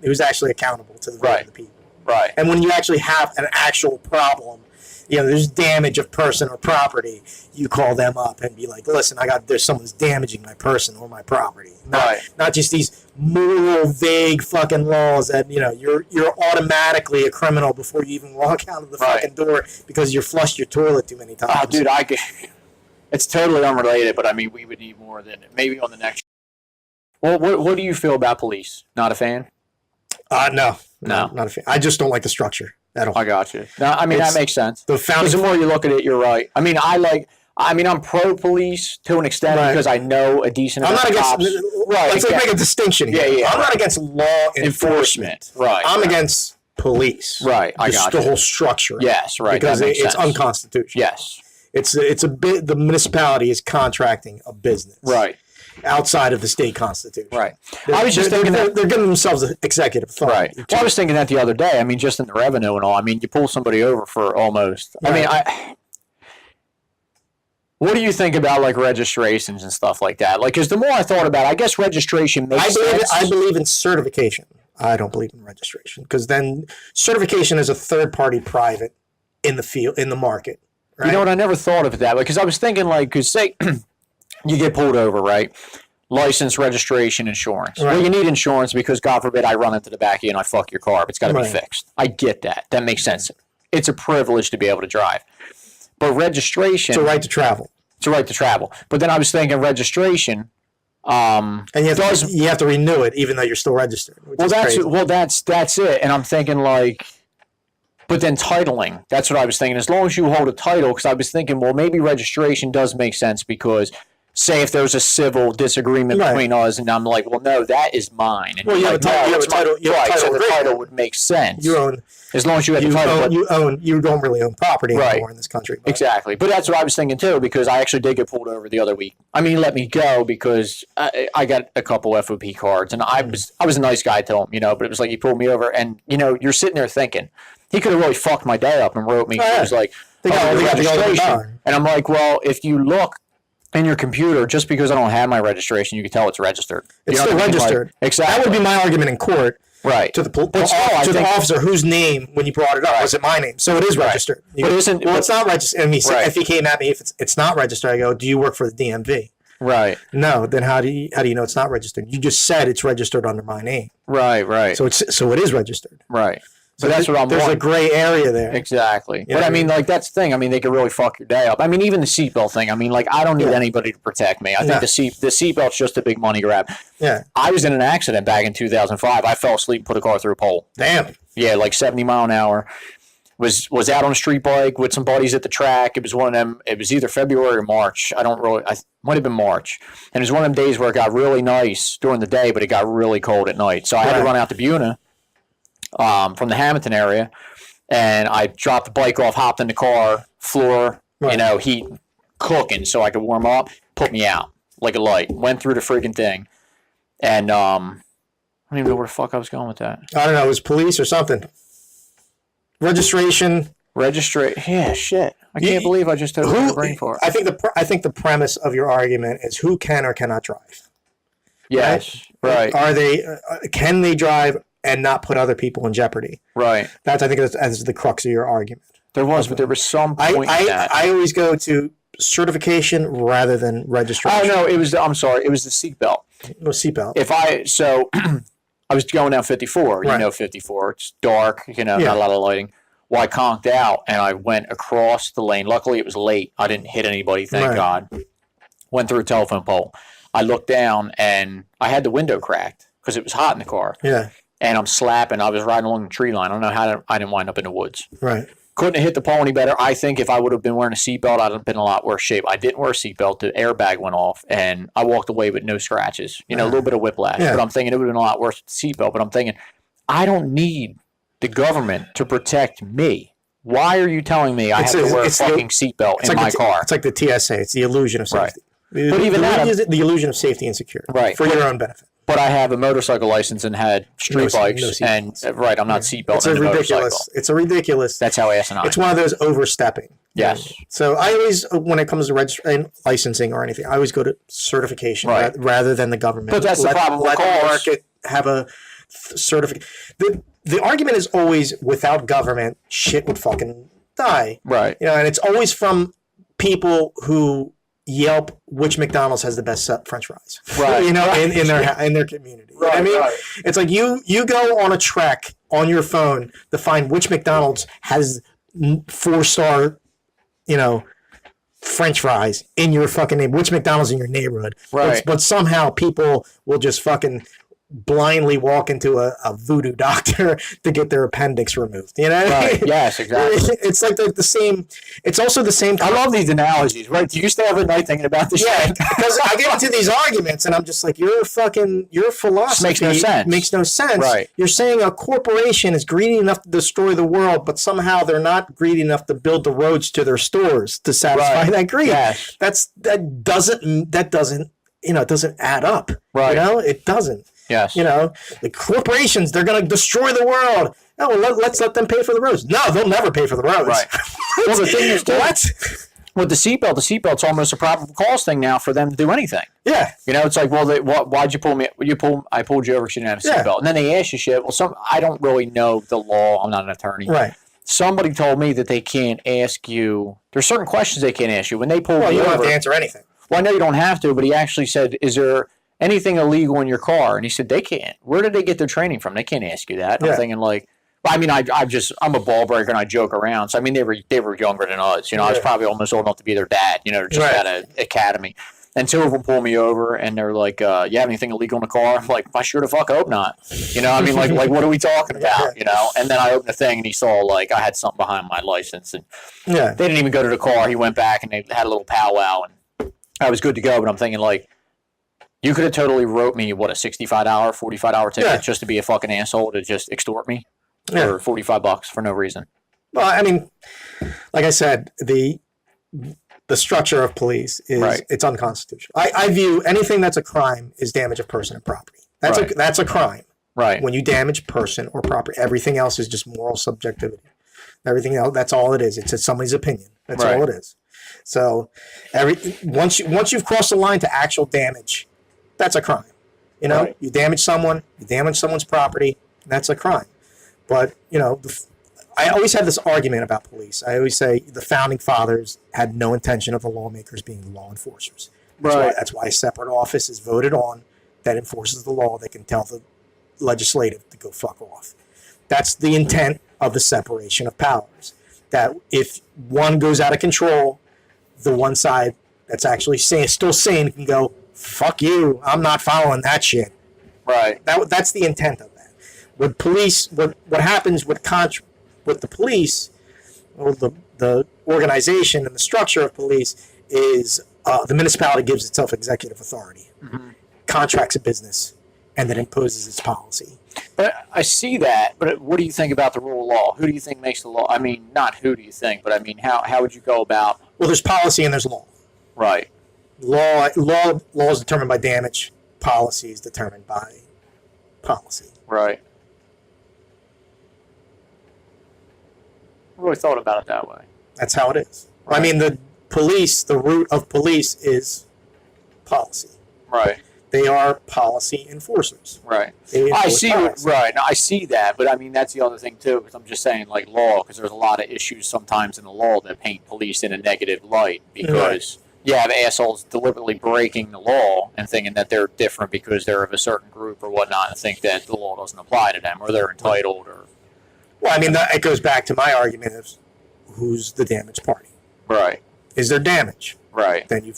who's actually accountable to the vote of the people. Right. And when you actually have an actual problem, there's damage of person or property, you call them up and be like, listen, there's someone's damaging my person or my property. Not just these moral, vague fucking laws that, you're automatically a criminal before you even walk out of the fucking door because you flushed your toilet too many times. Oh, dude, it's totally unrelated, but I mean, we would need more than maybe on the next. Well, what do you feel about police? Not a fan? No, not a fan. I just don't like the structure at all. I got you. No, I mean, that makes sense. The more you look at it, you're right. I mean, I'm pro-police to an extent because I know a decent amount of cops. Let's make a distinction here. Yeah. I'm not against law enforcement. Right. I'm against police. Right. I got the whole structure. Yes, right. Because it's unconstitutional. Yes. It's a bit. The municipality is contracting a business. Right. Outside of the state constitution. Right. I was just thinking they're giving themselves executive authority. Right. Well, I was thinking that the other day. I mean, just in the revenue and all. I mean, you pull somebody over for almost. Right. I mean, what do you think about like registrations and stuff like that? Like, because the more I thought about it, I guess registration makes sense. I believe in certification. I don't believe in registration because then certification is a third-party private in the field, in the market. Right? You know what? I never thought of it that way because I was thinking like, because say you get pulled over, right? License, registration, insurance. Right. Well, you need insurance because, God forbid, I run into the back of you and I fuck your car. But it's got to be fixed. I get that. That makes sense. It's a privilege to be able to drive. But registration... It's a right to travel. It's a right to travel. But then I was thinking registration... and you have to renew it even though you're still registered. That's it. And I'm thinking like... But then titling, that's what I was thinking. As long as you hold a title, because I was thinking, well, maybe registration does make sense because, say, if there's a civil disagreement between us, and I'm like, well, no, that is mine. And you have a title. So the title would make sense. You own, as long as you have the title. You don't really own property anymore in this country. But. Exactly. But that's what I was thinking, too, because I actually did get pulled over the other week. I mean, he let me go because I got a couple FOP cards, and I was a nice guy to him, but it was like he pulled me over, and, you're sitting there thinking, he could have really fucked my day up and wrote me. He was like, they got registration. And I'm like, well, if you look in your computer, just because I don't have my registration, you can tell it's registered. It's still registered. Like, exactly. That would be my argument in court. Right. To the officer whose name, when you brought it up, was it my name? So it is registered. But isn't... Well, it's not registered. And if he came at me, if it's not registered, I go, do you work for the DMV? Right. No, then how do you know it's not registered? You just said it's registered under my name. Right. So it is registered. Right. So that's what I'm There's a gray area there. Exactly. But I mean, like, that's the thing. I mean, they could really fuck your day up. I mean, even the seatbelt thing. I mean, like, I don't need anybody to protect me. I think the seatbelt's just a big money grab. Yeah. I was in an accident back in 2005. I fell asleep and put a car through a pole. Damn. Yeah, like 70 mile an hour. Was out on a street bike with some buddies at the track. It was one of them. It was either February or March. I might have been March. And it was one of them days where it got really nice during the day, but it got really cold at night. So I had to run out to Buna. From the Hamilton area, and I dropped the bike off, hopped in the car, floor, heat cooking so I could warm up, put me out like a light. Went through the freaking thing, and I don't even know where the fuck I was going with that. I don't know. It was police or something. Registration. Yeah, shit. I can't believe I just totally the brain for it. I think the premise of your argument is who can or cannot drive. Yes, right. Are they? Can they drive and not put other people in jeopardy? Right. I think that's the crux of your argument. There was some point in that. I always go to certification rather than registration? Oh no, it was. I'm sorry, it was the seatbelt. No seatbelt. I was going down 54. Right. You know, 54. It's dark. You know, Yeah. not a lot of lighting. Well, I conked out and I went across the lane. Luckily, it was late. I didn't hit anybody. Thank Right. God. Went through a telephone pole. I looked down and I had the window cracked because it was hot in the car. Yeah. And I'm slapping. I was riding along the tree line. I don't know how I didn't wind up in the woods. Right. Couldn't have hit the pole any better. I think if I would have been wearing a seatbelt, I'd have been in a lot worse shape. I didn't wear a seatbelt. The airbag went off, and I walked away with no scratches. You know, a little bit of whiplash. Yeah. But I'm thinking it would have been a lot worse with the seatbelt. But I'm thinking, I don't need the government to protect me. Why are you telling me I have to wear a fucking seatbelt in my car? It's like the TSA. It's the illusion of safety. Right. But even that, the illusion of safety and security. Right. For your own benefit. But I have a motorcycle license and had street bikes, and right, I'm not seatbelt. It's a ridiculous. It's a ridiculous. That's how asinine. It's one of those overstepping. Yes. So I always, when it comes to registering, licensing or anything, I always go to certification rather than the government. But that's the problem with let the cars. market have a certificate. The argument is always, without government, shit would fucking die. Right. You know, and it's always from people who Yelp which McDonald's has the best French fries. Right. You know, in their community. Right. You know what I mean? Right. It's like you go on a trek on your phone to find which McDonald's has 4-star, you know, French fries in your fucking name. Which McDonald's in your neighborhood? Right. But somehow people will just fucking blindly walk into a voodoo doctor to get their appendix removed. You know? Right. Yes, exactly. It's like the same. It's also the same. I love these analogies. Right? Do you stay up at night thinking about this? Yeah, shit? because I get into these arguments and I'm just like, your philosophy makes no sense. Makes no sense. Right. You're saying a corporation is greedy enough to destroy the world, but somehow they're not greedy enough to build the roads to their stores to satisfy that greed. Yes. That doesn't it doesn't add up. Right. You know, it doesn't. Yes. You know, the corporations, they're going to destroy the world. No, let's let them pay for the roads. No, they'll never pay for the roads. Right. Well, the thing is, what? With the seatbelt's almost a probable cause thing now for them to do anything. Yeah. You know, it's like, well, why'd you pull me? I pulled you over because you didn't have a seatbelt. And then they ask you shit. Well, I don't really know the law. I'm not an attorney. Right. Somebody told me that they can't ask you. There's certain questions they can't ask you when they pull you over. You don't have to answer anything. Well, I know you don't have to, but he actually said, is there anything illegal in your car? And he said, they can't. Where did they get their training from? They can't ask you that. And I'm thinking like, I mean, I'm a ball breaker and I joke around. So I mean, they were younger than us. You know, I was probably almost old enough to be their dad. You know, just at an academy. And two of them pull me over and they're like, "You have anything illegal in the car?" I'm like, "I sure the fuck hope not." You know, I mean, like what are we talking about? You know. And then I opened the thing and he saw like I had something behind my license and they didn't even go to the car. He went back and they had a little powwow and I was good to go. But I'm thinking like, you could have totally wrote me, what, a $65, $45 ticket just to be a fucking asshole to just extort me for $45 for no reason. Well, I mean, like I said, the structure of police is it's unconstitutional. I view anything that's a crime is damage of person and property. That's a crime. Right. When you damage person or property, everything else is just moral subjectivity. Everything else, that's all it is. It's somebody's opinion. That's all it is. So, once you've crossed the line to actual damage, that's a crime. You know, you damage someone's property, that's a crime. But, you know, I always have this argument about police. I always say the founding fathers had no intention of the lawmakers being the law enforcers. That's why a separate office is voted on that enforces the law. They can tell the legislative to go fuck off. That's the intent of the separation of powers. That if one goes out of control, the one side that's actually still sane can go, fuck you, I'm not following that shit. Right. That's the intent of that. With police, what happens with the police, or the organization and the structure of police is the municipality gives itself executive authority, contracts a business, and then imposes its policy. But I see that. But what do you think about the rule of law? Who do you think makes the law? I mean, not who do you think, but I mean, how would you go about? Well, there's policy and there's law. Right. Law is determined by damage. Policy is determined by policy. Right. I really thought about it that way. That's how it is. Right. I mean, the root of police is policy. Right. They are policy enforcers. Right. They I enforce see. policy. Right. No, I see that, but I mean that's the other thing too. Because I'm just saying, like law, because there's a lot of issues sometimes in the law that paint police in a negative light because you have assholes deliberately breaking the law and thinking that they're different because they're of a certain group or whatnot, and think that the law doesn't apply to them or they're entitled or. Well, I mean, it goes back to my argument of who's the damaged party. Right. Is there damage? Right. Then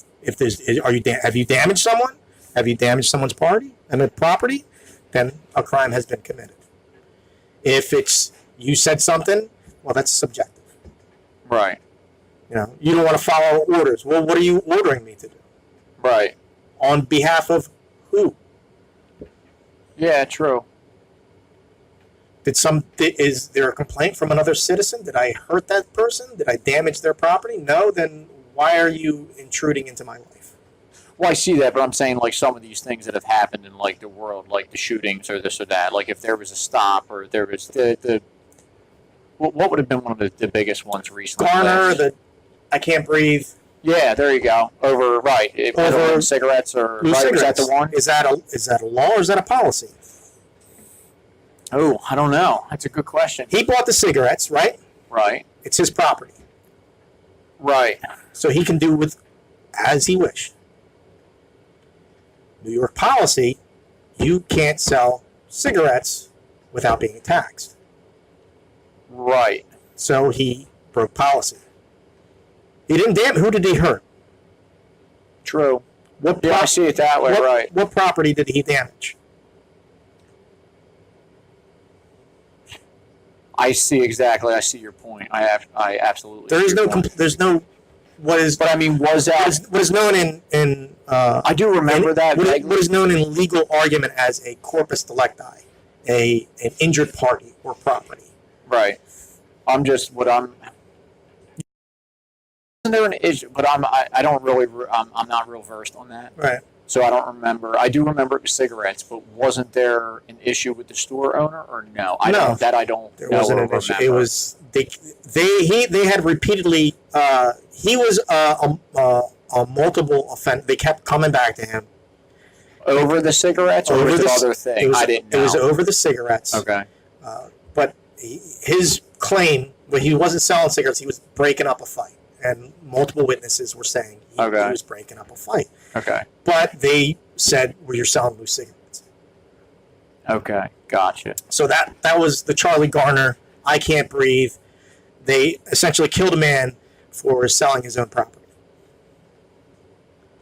have you damaged someone? Have you damaged someone's party and their property? Then a crime has been committed. If it's you said something, well, that's subjective. Right. You don't want to follow orders. Well, what are you ordering me to do? Right. On behalf of who? Yeah, true. Is there a complaint from another citizen? Did I hurt that person? Did I damage their property? No, then why are you intruding into my life? Well, I see that, but I'm saying like some of these things that have happened in like the world, like the shootings or this or that. Like if there was a stop or there was the what would have been one of the biggest ones recently? Garner, I can't breathe. Yeah, there you go. Over cigarettes or right? Cigarettes. Is that the one? Is that a law or is that a policy? Oh, I don't know. That's a good question. He bought the cigarettes, right? Right. It's his property. Right. So he can do with as he wished. New York policy, you can't sell cigarettes without being taxed. Right. So he broke policy. He didn't damage. Who did he hurt? True. I see it that way, right. What property did he damage? I see exactly. I see your point. I absolutely. There's no. What is? But I mean, was that what is known in? I do remember that. What is known in legal argument as a corpus delicti, an injured party or property. Right. Isn't there an issue? But I don't really. I'm not real versed on that. Right. So I don't remember. I do remember it was cigarettes, but wasn't there an issue with the store owner or no? I don't. There wasn't an issue. It was they had repeatedly. He was a multiple offender. They kept coming back to him over the cigarettes or over the other thing. I didn't know. It was over the cigarettes. Okay. But his claim, when he wasn't selling cigarettes, he was breaking up a fight. And multiple witnesses were saying he was breaking up a fight. Okay. But they said, well, you're selling loose cigarettes. Okay, gotcha. So that was the Charlie Garner, I can't breathe. They essentially killed a man for selling his own property.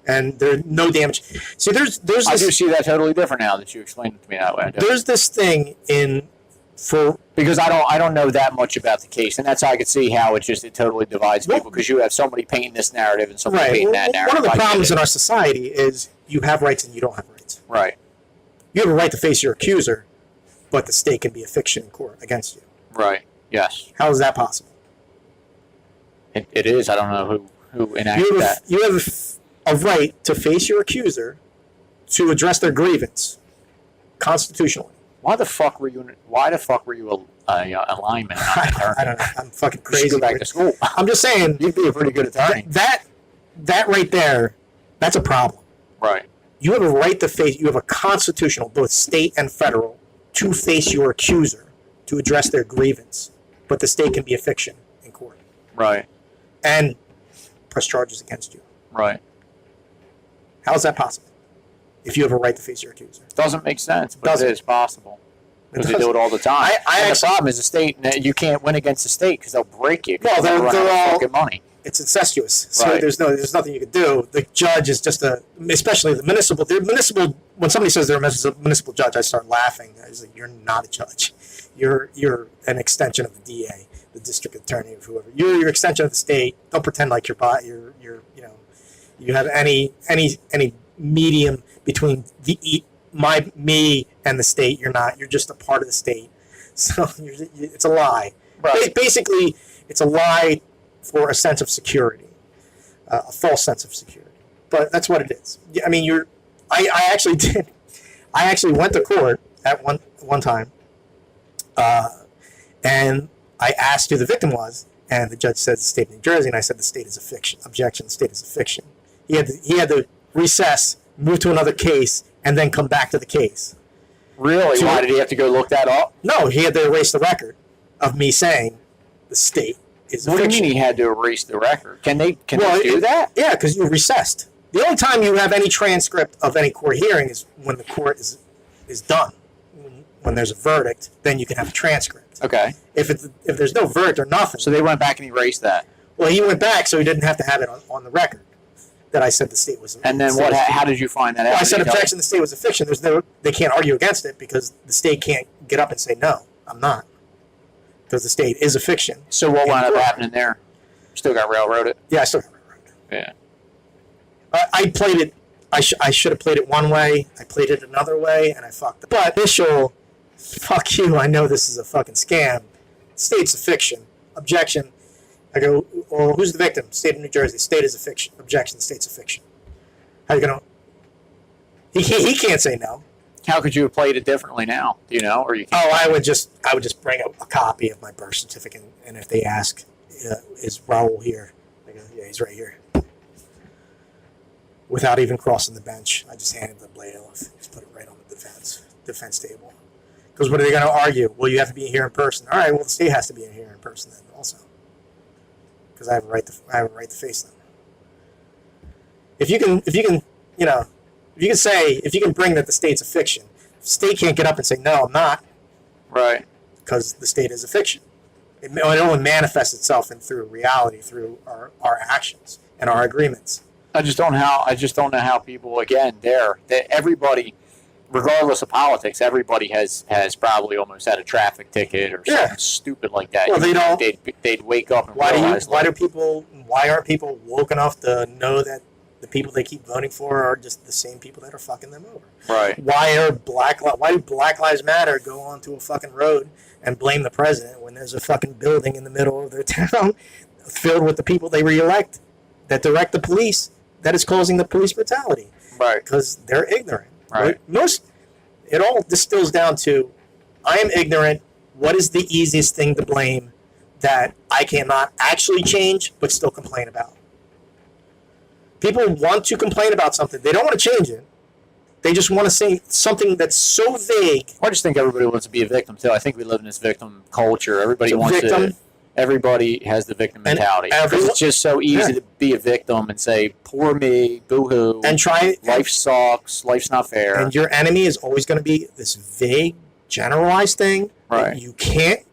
And there's no damage. See, there's this, I do see that totally different now that you explained it to me that way. There's this thing because I don't know that much about the case, and that's how I could see how it totally divides people because you have somebody painting this narrative and somebody painting that narrative. One of the problems in our society is you have rights and you don't have rights. Right. You have a right to face your accuser, but the state can be a fiction in court against you. Right. Yes. How is that possible? It is. I don't know who enacted that. You have a right to face your accuser to address their grievance constitutionally. Why the fuck were you a lineman? I don't know. I'm fucking crazy. You should go back to school. I'm just saying. You'd be a pretty good attorney. That right there, that's a problem. Right. You have a right to face. You have a constitutional, both state and federal, to face your accuser to address their grievance, but the state can be a fiction in court. Right. And press charges against you. Right. How is that possible? If you have a right to face your accuser. Doesn't make sense, but it is possible. Because they do it all the time. The problem is the state, you can't win against the state because they'll break you. Well, they're all fucking money. It's incestuous. So there's nothing you can do. The judge is just especially the municipal. When somebody says they're a municipal judge, I start laughing. I was like, you're not a judge. You're an extension of the DA, the district attorney, or whoever. You're your extension of the state. Don't pretend like you have any medium between me and the state. You're not. You're just a part of the state. So it's a lie. Right. Basically, it's a lie for a sense of security, a false sense of security. But that's what it is. I mean, I actually did. I actually went to court at one time, and I asked who the victim was, and the judge said the state of New Jersey, and I said the state is a fiction. Objection: the state is a fiction. He had to recess move to another case, and then come back to the case. Really? Why did he have to go look that up? No, he had to erase the record of me saying the state is a What fiction. do you mean he had to erase the record? Can they do that? Yeah, because you're recessed. The only time you have any transcript of any court hearing is when the court is done. When there's a verdict, then you can have a transcript. Okay. If there's no verdict or nothing. So they went back and erased that. Well, he went back, so he didn't have to have it on the record that I said the state was. And then what? How did you find that out? Well, I said objection. The state was a fiction. They can't argue against it because the state can't get up and say no, I'm not, because the state is a fiction. So what wound up happening there? Still got railroaded. Yeah, I still got railroaded. Yeah. I played it. I should have played it one way. I played it another way, and I fucked it. But initial, fuck you. I know this is a fucking scam. The state's a fiction. Objection. I go, well, who's the victim? State of New Jersey. State is a fiction. Objection. The state's a fiction. How are you gonna? He can't say no. How could you have played it differently now? Do you know, or you can't? Oh, I would just bring a copy of my birth certificate, and if they ask, is Raul here? I go, yeah, he's right here. Without even crossing the bench, I just handed the blade off. Just put it right on the defense table. Because what are they going to argue? Well, you have to be here in person. All right, well, the state has to be here in person then, also. Because I have a right to face them. If you can bring that the state's a fiction, the state can't get up and say no, I'm not. Right. Because the state is a fiction. It only manifests itself through reality, through our actions and our agreements. I just don't know how people, again, everybody, regardless of politics, everybody has probably almost had a traffic ticket or something stupid like that. Well, they don't. They'd wake up and why realize. Why aren't people woke enough to know that the people they keep voting for are just the same people that are fucking them over? Right. Why do Black Lives Matter go onto a fucking road and blame the president when there's a fucking building in the middle of their town filled with the people they reelect that direct the police that is causing the police brutality? Right. Because they're ignorant. Right. It all distills down to, I am ignorant. What is the easiest thing to blame that I cannot actually change but still complain about? People want to complain about something. They don't want to change it. They just want to say something that's so vague. I just think everybody wants to be a victim too. I think we live in this victim culture. Everybody wants to. Everybody has the victim mentality. Because it's just so easy to be a victim and say, "Poor me, boo-hoo," and life sucks. Life's not fair. And your enemy is always going to be this vague, generalized thing that you can't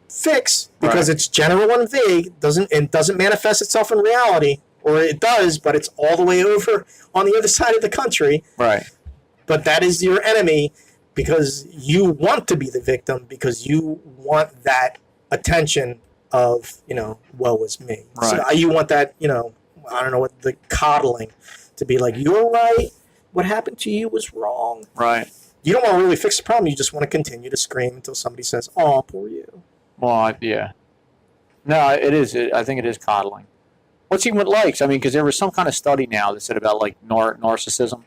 fix because it's general and vague. Doesn't manifest itself in reality. Or it does, but it's all the way over on the other side of the country. Right. But that is your enemy because you want to be the victim, because you want that attention of, woe is me. Right. So you want that, I don't know what, the coddling to be like, you're right. What happened to you was wrong. Right. You don't want to really fix the problem. You just want to continue to scream until somebody says, oh, poor you. Well, yeah. No, it is. I think it is coddling. What's even with likes? I mean, because there was some kind of study now that said about narcissism.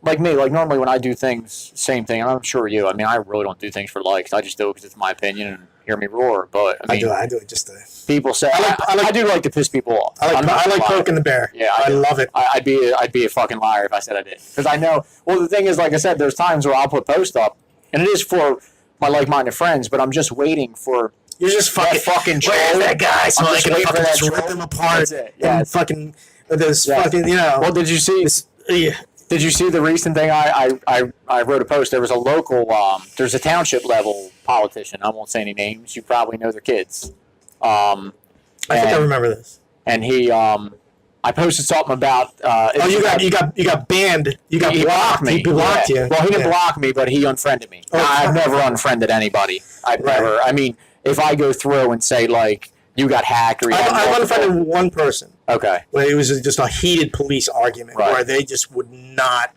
Like me, normally when I do things, same thing, and I'm sure you. I mean, I really don't do things for likes. I just do it because it's my opinion and hear me roar. But I do it just to. People say I do like to piss people off. I like poking the bear. Yeah, I love it. I'd be a fucking liar if I said I did. Because I know. Well, the thing is, like I said, there's times where I'll put posts up, and it is for my like-minded friends, but I'm just waiting for. You're just fucking troll that guy, so I can fucking just rip him apart. And fucking fucking Well, did you see? Did you see the recent thing? I wrote a post. There was a local, there's a township level politician. I won't say any names. You probably know their kids. I think I remember this. And he, I posted something about. You got banned. He blocked me. He blocked you. Well, he didn't block me, but he unfriended me. I've never unfriended anybody. I've never. I mean, if I go through and say you got hacked or I've unfriended one person. Okay. Well, it was just a heated police argument where they just would not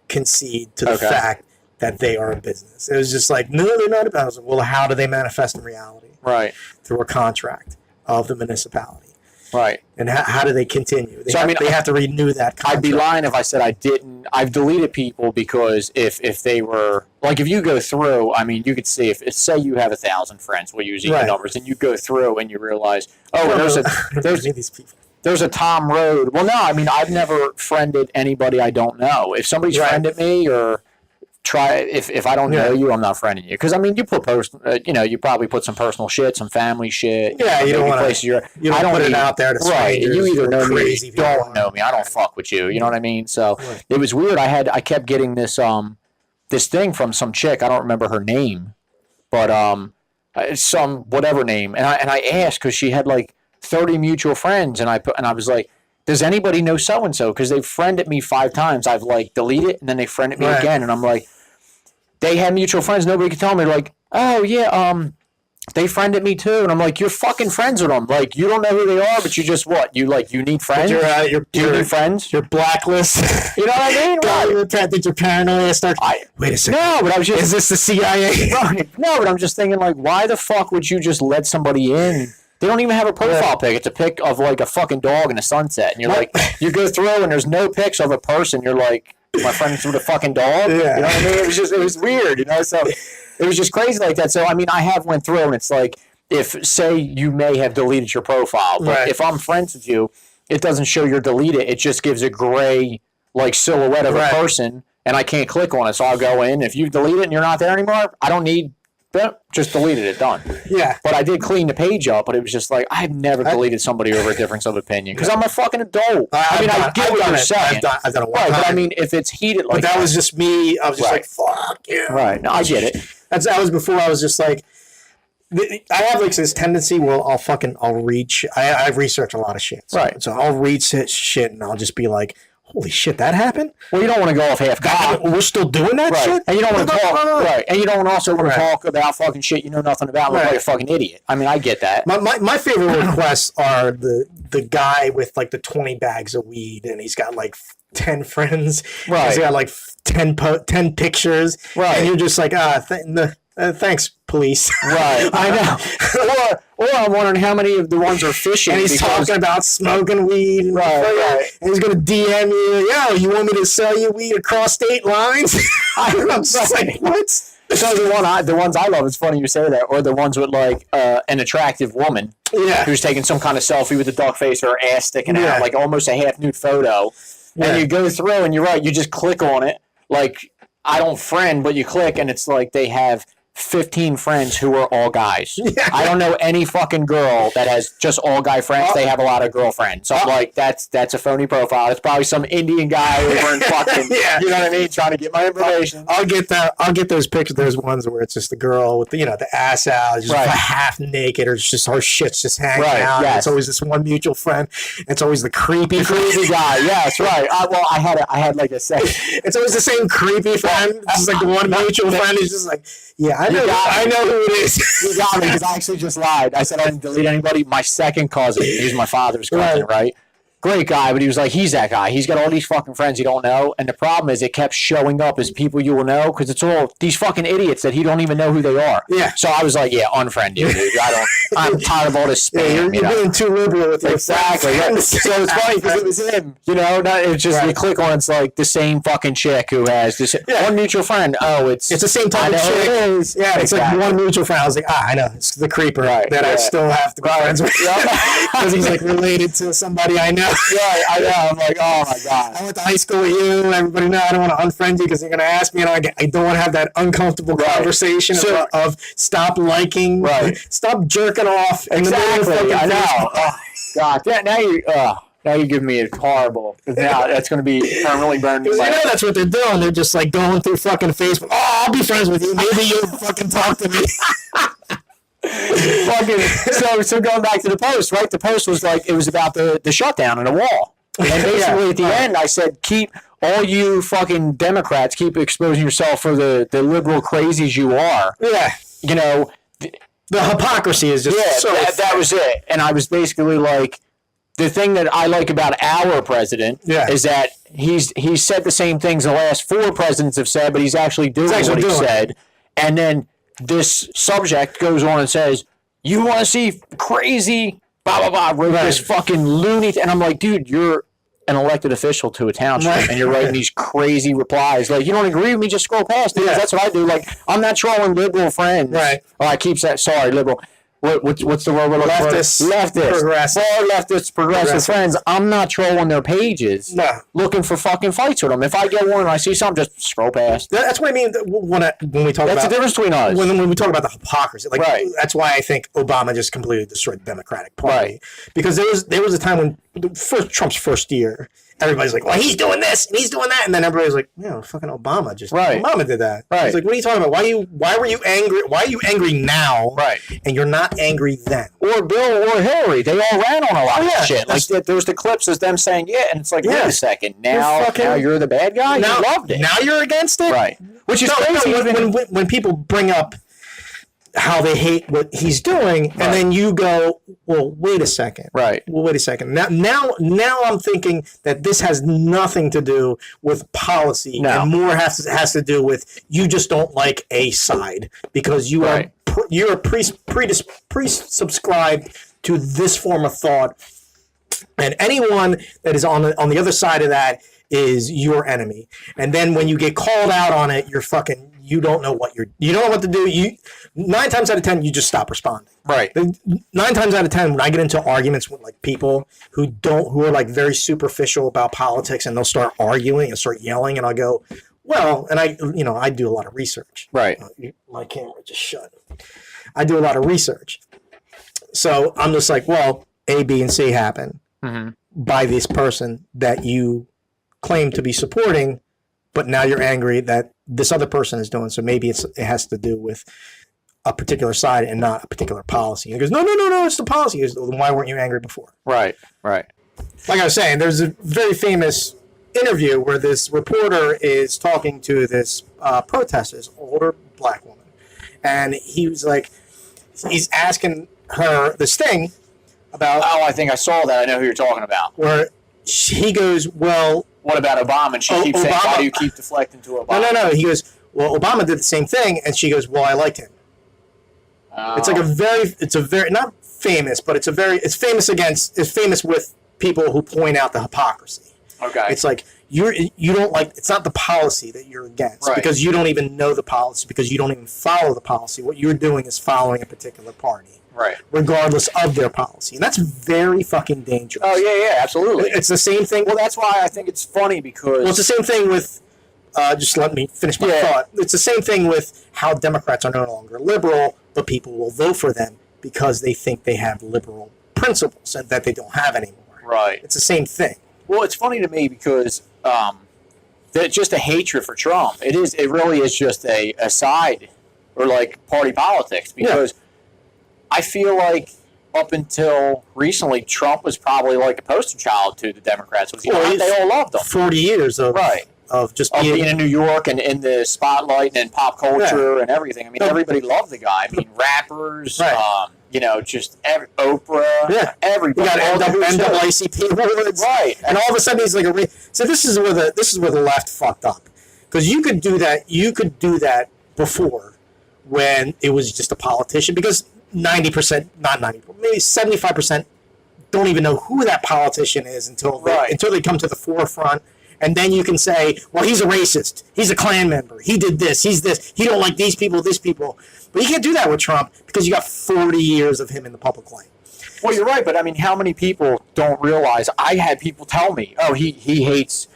concede to the fact that they are a business. It was just like, no, they're not a business. Well, how do they manifest in reality? Right. Through a contract of the municipality. Right. And how do they continue? They have to renew that contract. I'd be lying if I said I didn't. I've deleted people because if they were if you go through, I mean, you could see if say you have 1,000 friends, we'll use equal numbers, and you go through and you realize, there's these people. there's a Tom Rhodes. Well, no, I mean, I've never friended anybody I don't know. If somebody's friended me or if I don't know you, I'm not friending you. Because, I mean, you put you probably put some personal shit, some family shit. Yeah, you don't want to. You don't put it out there to strangers. Right. You either know me or you don't know me. I don't fuck with you. You know what I mean? So it was weird. I kept getting this this thing from some chick. I don't remember her name, but some whatever name. And I asked because she had like 30 mutual friends, and I was like, does anybody know so and so? Because they've friended me 5 times. I've like deleted, and then they friended me again, and I'm like, they had mutual friends. Nobody could tell me. They're like, oh yeah, they friended me too, and I'm like, you're fucking friends with them. Like, you don't know who they are, but you just you need friends. You need friends. You're blacklist. You know what I mean? Right. I think you're paranoid. Wait a second. No, but I was just. Is this the CIA? Right. No, but I'm just thinking like, why the fuck would you just let somebody in? They don't even have a profile pic. It's a pic of like a fucking dog in a sunset, and you're like, you go through and there's no pics of a person. You're like, my friend's with a fucking dog. Yeah. You know what I mean? It was weird, you know. So it was just crazy like that. So I mean, I have went through, and it's like, if say you may have deleted your profile, but if I'm friends with you, it doesn't show you're deleted. It just gives a gray like silhouette of a person, and I can't click on it. So I'll go in. If you delete it and you're not there anymore, I don't need. Just deleted it, done. Yeah. But I did clean the page up, but it was just like, I've never deleted somebody over a difference of opinion because I'm a fucking adult. I get what you're saying. I've done it one time. But I mean, if it's heated like that was just me. I was just like, fuck you. Right. No, I get it. That was before I was just like, I have like this tendency where I'll reach. I've researched a lot of shit. Right. So I'll read shit and I'll just be like, holy shit, that happened? Well, you don't want to go off half-cocked. We're still doing that shit? And you don't want to talk. Right. And you don't also want to talk about fucking shit you know nothing about like a fucking idiot. I mean, I get that. My favorite requests are the guy with like the 20 bags of weed and he's got like 10 friends. Right. He's got like 10 pictures. Right. And you're just like, thanks, police. Right. I know. Or I'm wondering how many of the ones are fishing. And he's talking about smoking weed. Right. And he's going to DM you, you want me to sell you weed across state lines? I'm just like, what? So the ones I love, it's funny you say that, or the ones with like an attractive woman who's taking some kind of selfie with a duck face or her ass sticking out, like almost a half nude photo. And you go through and you're right, you just click on it. Like, I don't friend, but you click and it's like they have 15 friends who are all guys. Yeah. I don't know any fucking girl that has just all guy friends. They have a lot of girlfriends. So I'm like, that's a phony profile. It's probably some Indian guy over in fucking, you know what I mean, trying to get my information. I'll get that. I'll get those pictures. There's ones where it's just the girl with the ass out, just half naked, or it's just her shit's just hanging out. Yes. It's always this one mutual friend. It's always the creepy guy. Yeah, that's right. I had like a second. It's always the same creepy friend. It's just like the one mutual friend is just like, I know who it is. You got me, because I actually just lied. I said I didn't delete anybody. My second cousin, he's my father's cousin, right? Great guy, but he was like, he's that guy. He's got all these fucking friends you don't know. And the problem is it kept showing up as people you will know because it's all these fucking idiots that he don't even know who they are. Yeah. So I was like, unfriend you, dude. I'm tired of all this spam. You're being too liberal with your exactly. So it's funny because it was him. It's just you click on it's like the same fucking chick who has this one mutual friend. Oh, it's the same type of chick. It is. Yeah, it's like one mutual friend. I was like, I know. It's the creeper that I still have to be friends with. Because he's like related to somebody I know. Right, I know. I'm like, oh my god. I went to high school with you. Everybody know I don't want to unfriend you because you're going to ask me, and I don't want to have that uncomfortable conversation of stop liking, stop jerking off. Exactly. I know. Oh, god. Now you give me a horrible. Now that's going to be permanently burned. Because that's what they're doing. They're just like going through fucking Facebook. Oh, I'll be friends with you. Maybe you'll fucking talk to me. So going back to the post, right? The post was like, it was about the shutdown and the wall. And basically at the end, I said, keep all you fucking Democrats, keep exposing yourself for the liberal crazies you are. Yeah. The hypocrisy is just that was it. And I was basically like, the thing that I like about our president is that he's said the same things the last 4 presidents have said, but he's actually doing what he said. And then this subject goes on and says, you want to see crazy, blah, blah, blah, this fucking loony. And I'm like, dude, you're an elected official to a township, and you're writing these crazy replies. Like, you don't agree with me, just scroll past it. That's what I do. Like, I'm not trolling liberal friends. Right. Or I keep saying, sorry, liberal. what's the word? Leftist. Progressive. For leftist, progressive friends, I'm not trolling their pages. No. Looking for fucking fights with them. If I get one and I see something, just scroll past. That's what I mean when we talk about... That's the difference between us. When we talk about the hypocrisy. Like, right. That's why I think Obama just completely destroyed the Democratic Party. Right. Because there was a time when Trump's first year, everybody's like, well, he's doing this and he's doing that, and then everybody's like, fucking Obama Obama did that. Right. It's like, what are you talking about? Why were you angry? Why are you angry now? Right. And you're not angry then? Or Bill or Hillary, they all ran on a lot of shit. Like there was the clips of them saying, and it's like, wait a second, now you're the bad guy. You loved it. Now you're against it, right? Which is crazy. When people bring up how they hate what he's doing, and then you go, well, wait a second. Right. Well, wait a second. Now I'm thinking that this has nothing to do with policy, and more has to do with you just don't like a side because you're pre-subscribed to this form of thought, and anyone that is on the other side of that is your enemy. And then when you get called out on it, you don't know what you don't know what to do. 9 times out of 10, you just stop responding. Right. 9 times out of 10, when I get into arguments with like people who are like very superficial about politics, and they'll start arguing and start yelling, and I'll go, well, and I do a lot of research. Right. My camera just shut. I do a lot of research. So I'm just like, well, A, B, and C happen by this person that you claim to be supporting, but now you're angry that this other person is doing. So maybe it has to do with a particular side and not a particular policy. And he goes, no, it's the policy. He goes, well, then why weren't you angry before? Right. Like I was saying, there's a very famous interview where this reporter is talking to this protester, this older black woman. And he was like, he's asking her this thing about... Oh, I think I saw that. I know who you're talking about. Where he goes, well... What about Obama? And she keeps saying, why do you keep deflecting to Obama? No. He goes, well, Obama did the same thing. And she goes, well, I liked him. It's like it's a very, not famous, but it's famous with people who point out the hypocrisy. Okay. It's like, you don't like, it's not the policy that you're against, because you don't even know the policy, because you don't even follow the policy. What you're doing is following a particular party. Right. Regardless of their policy. And that's very fucking dangerous. Oh, yeah, absolutely. It's the same thing. Well, that's why I think it's funny because... Well, it's the same thing with... just let me finish my thought. It's the same thing with how Democrats are no longer liberal, but people will vote for them because they think they have liberal principles and that they don't have anymore. Right. It's the same thing. Well, it's funny to me because just a hatred for Trump. It really is just a side or like party politics because... Yeah. I feel like up until recently, Trump was probably like a poster child to the Democrats. They all loved him. 40 years of being in New York and in the spotlight and pop culture and everything. I mean, everybody loved the guy. I mean, rappers, Oprah, everybody. You got NAACP awards, and all of a sudden he's like so this is where the left fucked up, because you could do that. You could do that before when it was just a politician, because 90%, not 90%, maybe 75% don't even know who that politician is until they come to the forefront. And then you can say, well, he's a racist. He's a Klan member. He did this. He's this. He don't like these people, this people. But you can't do that with Trump because you got 40 years of him in the public light. Well, you're right. But, I mean, how many people don't realize? I had people tell me, oh, he hates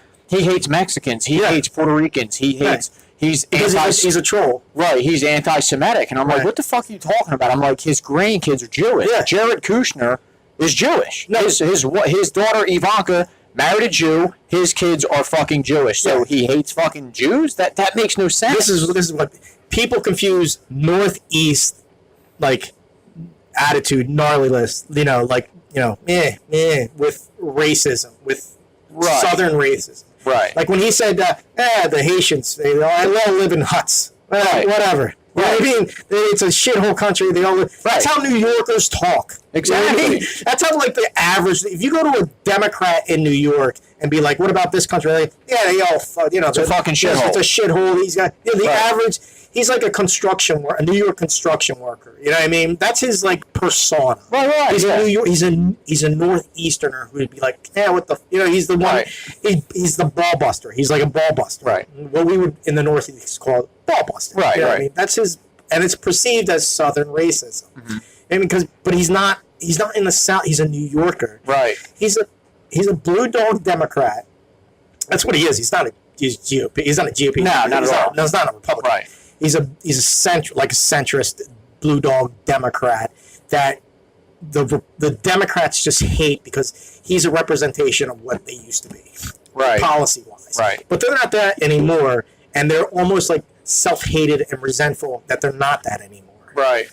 Mexicans. He hates Puerto Ricans. He hates... He's a troll. Right, he's anti-Semitic. And I'm like, what the fuck are you talking about? I'm like, his grandkids are Jewish. Yeah. Jared Kushner is Jewish. No. His daughter, Ivanka, married a Jew. His kids are fucking Jewish. So he hates fucking Jews? That makes no sense. This is what people confuse Northeast, like, attitude, gnarliness, with racism, with Southern racism. Right. Like when he said, the Haitians, they all live in huts. Whatever. You know what I mean? It's a shithole country. They all live. That's how New Yorkers talk. Exactly. You know what I mean? That's how, like, the average... If you go to a Democrat in New York and be like, what about this country? They're like, they all... it's a fucking shithole. It's a shithole. He's got... the average... He's like a New York construction worker. You know what I mean? That's his, like, persona. Right. He's a New York. He's a Northeasterner who'd be like, what the... he's the one... He's the ball buster. He's like a ball buster. Right. What we would, in the Northeast, call ball buster. Right, you know what I mean? That's his... And it's perceived as Southern racism. Mm-hmm. but he's not in the South. He's a New Yorker. Right. He's a blue dog Democrat. That's what he is. He's not a GOP. He's not a GOP. No, not at all. No, he's not a Republican. Right. He's a centrist blue dog Democrat that the Democrats just hate because he's a representation of what they used to be, right, policy wise. Right. But they're not that anymore, and they're almost like self-hated and resentful that they're not that anymore. Right.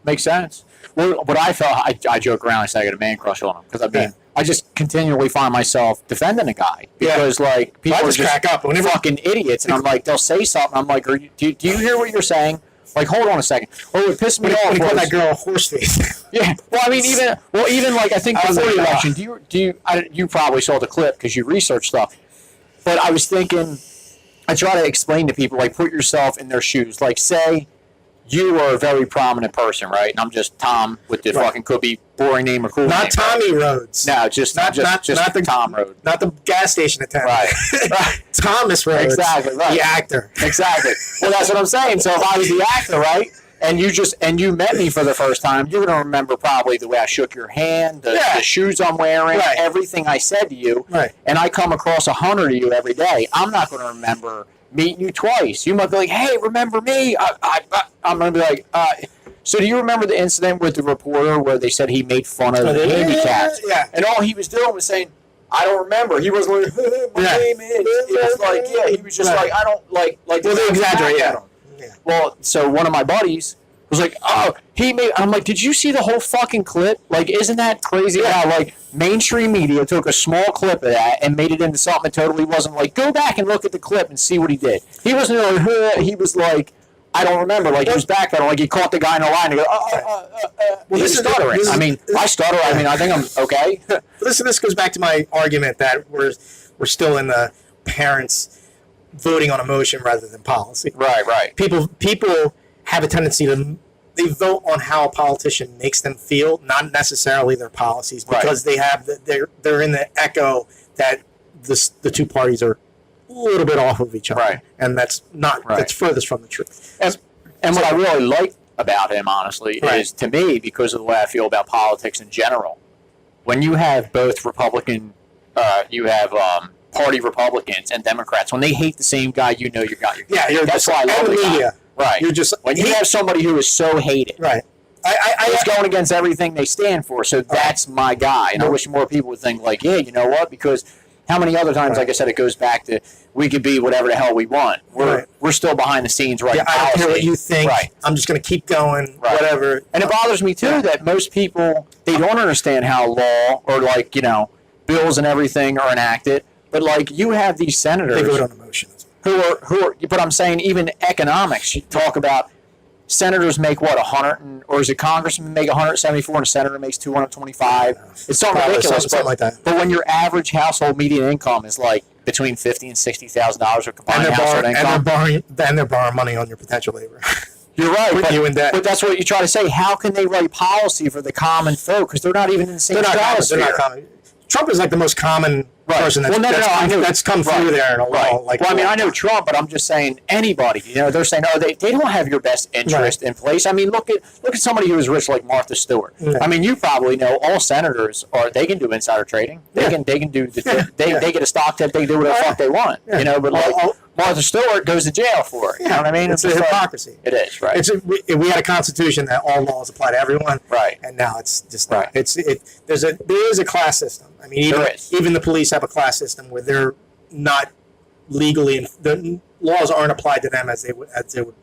Makes sense. Well, what I felt, I joke around and say I got a man crush on him because I just continually find myself defending a guy because like people are just crack up fucking idiots, and I'm like, they'll say something, I'm like, do you hear what you're saying? Like, hold on a second. Oh, it pissed me off. When he called that girl a horse face. Yeah. Well, I mean, even like I think before the election, you probably saw the clip because you researched stuff. But I was thinking, I try to explain to people, like, put yourself in their shoes. Like, say you are a very prominent person, right? And I'm just Tom with the fucking could be boring name or cool not name. Tommy Rhodes. No, just not the Tom Rhodes. Not the gas station attendant. Right. Thomas Rhodes. Exactly, right. The actor. Exactly. Well, that's what I'm saying. So if I was the actor, right, and you met me for the first time, you're going to remember probably the way I shook your hand, the shoes I'm wearing, everything I said to you. Right. And I come across 100 of you every day. I'm not going to remember meeting you twice. You might be like, hey, remember me? I'm going to be like, so do you remember the incident with the reporter where they said he made fun of the handicaps? Yeah. And all he was doing was saying, I don't remember. He was like, my name is. It was like, he was just like, I don't like. Well, they exaggerate, yeah. Well, so one of my buddies was like, oh, I'm like, did you see the whole fucking clip? Like, isn't that crazy how, like, mainstream media took a small clip of that and made it into something that totally wasn't like, go back and look at the clip and see what he did. He wasn't like, he was like, I don't remember. Like, he was back there, like, he caught the guy in the line and go, well, this is stuttering. I stutter. I mean, I think I'm okay. This goes back to my argument that we're still in the parents voting on emotion rather than policy. Right. People have a tendency to they vote on how a politician makes them feel, not necessarily their policies, because they have they're in the echo that the two parties are a little bit off of each other, and that's not that's furthest from the truth. And what I really like about him, honestly, is to me because of the way I feel about politics in general. When you have both Republican, you have party Republicans and Democrats, when they hate the same guy, you know you got your guy. Yeah, that's why I love the media. Right. You're just when you have somebody who is so hated. Right. It's going against everything they stand for. So that's my guy. And I wish more people would think like, yeah, you know what? Because how many other times, like I said, it goes back to we could be whatever the hell we want. We're still behind the scenes, right? Yeah, I don't care what you think. Right. I'm just going to keep going, whatever. And it bothers me too that most people they don't understand how law or like bills and everything are enacted. But like you have these senators, they vote on emotions. Who are? But I'm saying even economics. You talk about senators make what 100 or is it congressmen make 174 and a senator makes 225? It's something ridiculous, something like that. But when your average household median income is like between $50,000 and $60,000 of combined household income, and they're borrowing money on your potential labor. You're right, putting you in debt. But that's what you try to say. How can they write policy for the common folk? Because they're not even in the same stratosphere. They're not common. Trump is like the most common person that's come through there in a while. Like, well, I mean, I know Trump, but I'm just saying anybody. They're saying, they don't have your best interest in place. I mean, look at somebody who is rich like Martha Stewart. Yeah. I mean, you probably know all senators they can do insider trading. They can do they get a stock tip. They can do whatever the fuck they want. Yeah. But like Martha Stewart goes to jail for it. You know what I mean? It's a hypocrisy. It is, right? We had a constitution that all laws apply to everyone, right? And now it's just not. There is a class system. I mean, even the police have a class system where they're not legally, the laws aren't applied to them as they would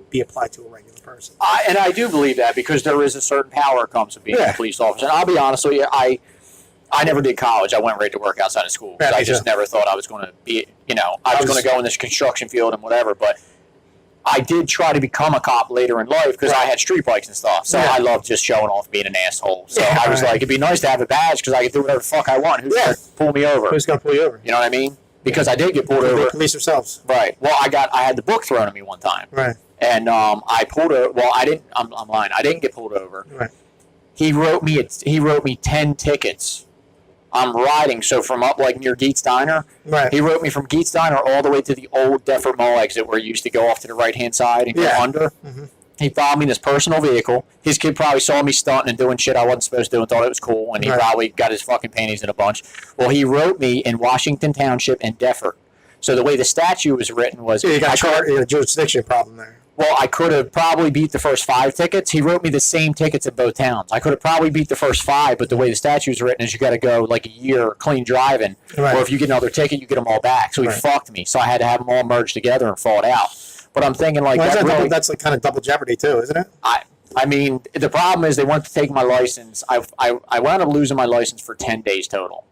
be applied to a regular person. And I do believe that because there is a certain power that comes with being a police officer. And I'll be honest with you, I never did college. I went right to work outside of school. I just never thought I was going to be, I was going to go in this construction field and whatever. But I did try to become a cop later in life because I had street bikes and stuff. So I loved just showing off being an asshole. So I was like, it'd be nice to have a badge because I could do whatever the fuck I want. Who's going to pull me over? Who's going to pull you over? You know what I mean? Because I did get pulled over. The police themselves. Right. Well, I had the book thrown at me one time. Right. And I pulled over. Well, I didn't. I'm lying. I didn't get pulled over. Right. He wrote me 10 tickets. I'm riding, so from up like near Geets Diner. Right. He wrote me from Geets Diner all the way to the old Deffert Mall exit where you used to go off to the right hand side and go under. Mm-hmm. He followed me in his personal vehicle. His kid probably saw me stunting and doing shit I wasn't supposed to do and thought it was cool, and he probably got his fucking panties in a bunch. Well, he wrote me in Washington Township and Deffert. So the way the statute was written was... Yeah, you got a jurisdiction problem there. Well, I could have probably beat the first 5 tickets. He wrote me the same tickets in both towns. I could have probably beat the first 5, but the way the statute is written is you got to go like a year clean driving, or if you get another ticket, you get them all back. So he fucked me. So I had to have them all merged together and fought out. But I'm thinking like that's like kind of double jeopardy too, isn't it? I mean, the problem is they wanted to take my license. I wound up losing my license for 10 days total.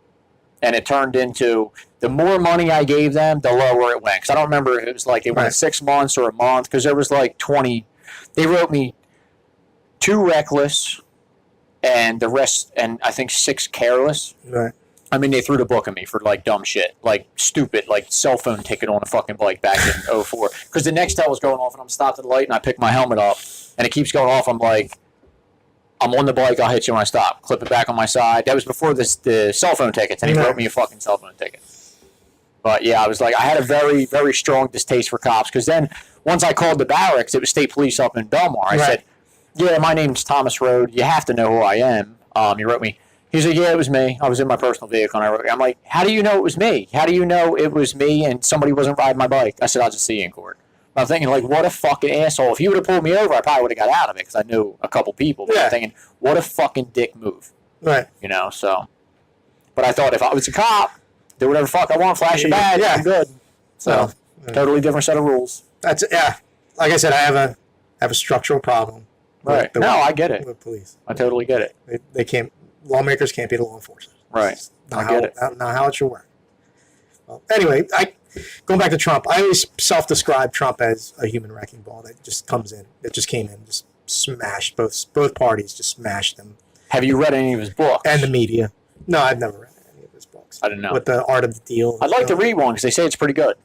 And it turned into the more money I gave them, the lower it went. Because I don't remember if it was like they went 6 months or a month. Because there was like 20. They wrote me 2 reckless and the rest, and I think 6 careless. Right. I mean, they threw the book at me for, like, dumb shit. Like, stupid, like, cell phone ticket on a fucking bike back in 04. Because the Nextel was going off, and I'm stopped at the light, and I pick my helmet up, and it keeps going off. I'm like, I'm on the bike, I'll hit you when I stop. Clip it back on my side. That was before the cell phone tickets, and he wrote me a fucking cell phone ticket. But, yeah, I was like, I had a very, very strong distaste for cops. Because then, once I called the barracks, it was state police up in Belmar. I said, yeah, my name's Thomas Rhodes. You have to know who I am. He wrote me. He's like, yeah, it was me. I was in my personal vehicle. And I'm like, how do you know it was me? How do you know it was me and somebody wasn't riding my bike? I said, I'll just see you in court. But I'm thinking, like, what a fucking asshole. If he would have pulled me over, I probably would have got out of it because I knew a couple people. But I'm thinking, what a fucking dick move. Right. You know, so. But I thought if I was a cop, do whatever the fuck I want, flash a badge, I'm good. So, totally different set of rules. That's, like I said, I have a structural problem. Right. No, I get it. With police. I totally get it. They can't. Lawmakers can't be the law enforcement. Right. I get it. Not how it should work. Well, anyway, going back to Trump, I always self-describe Trump as a human wrecking ball that just comes in. It just came in, just smashed both parties, just smashed them. Have you read any of his books? And the media. No, I've never read any of his books. I don't know. With the Art of the Deal. I'd like to read one because they say it's pretty good.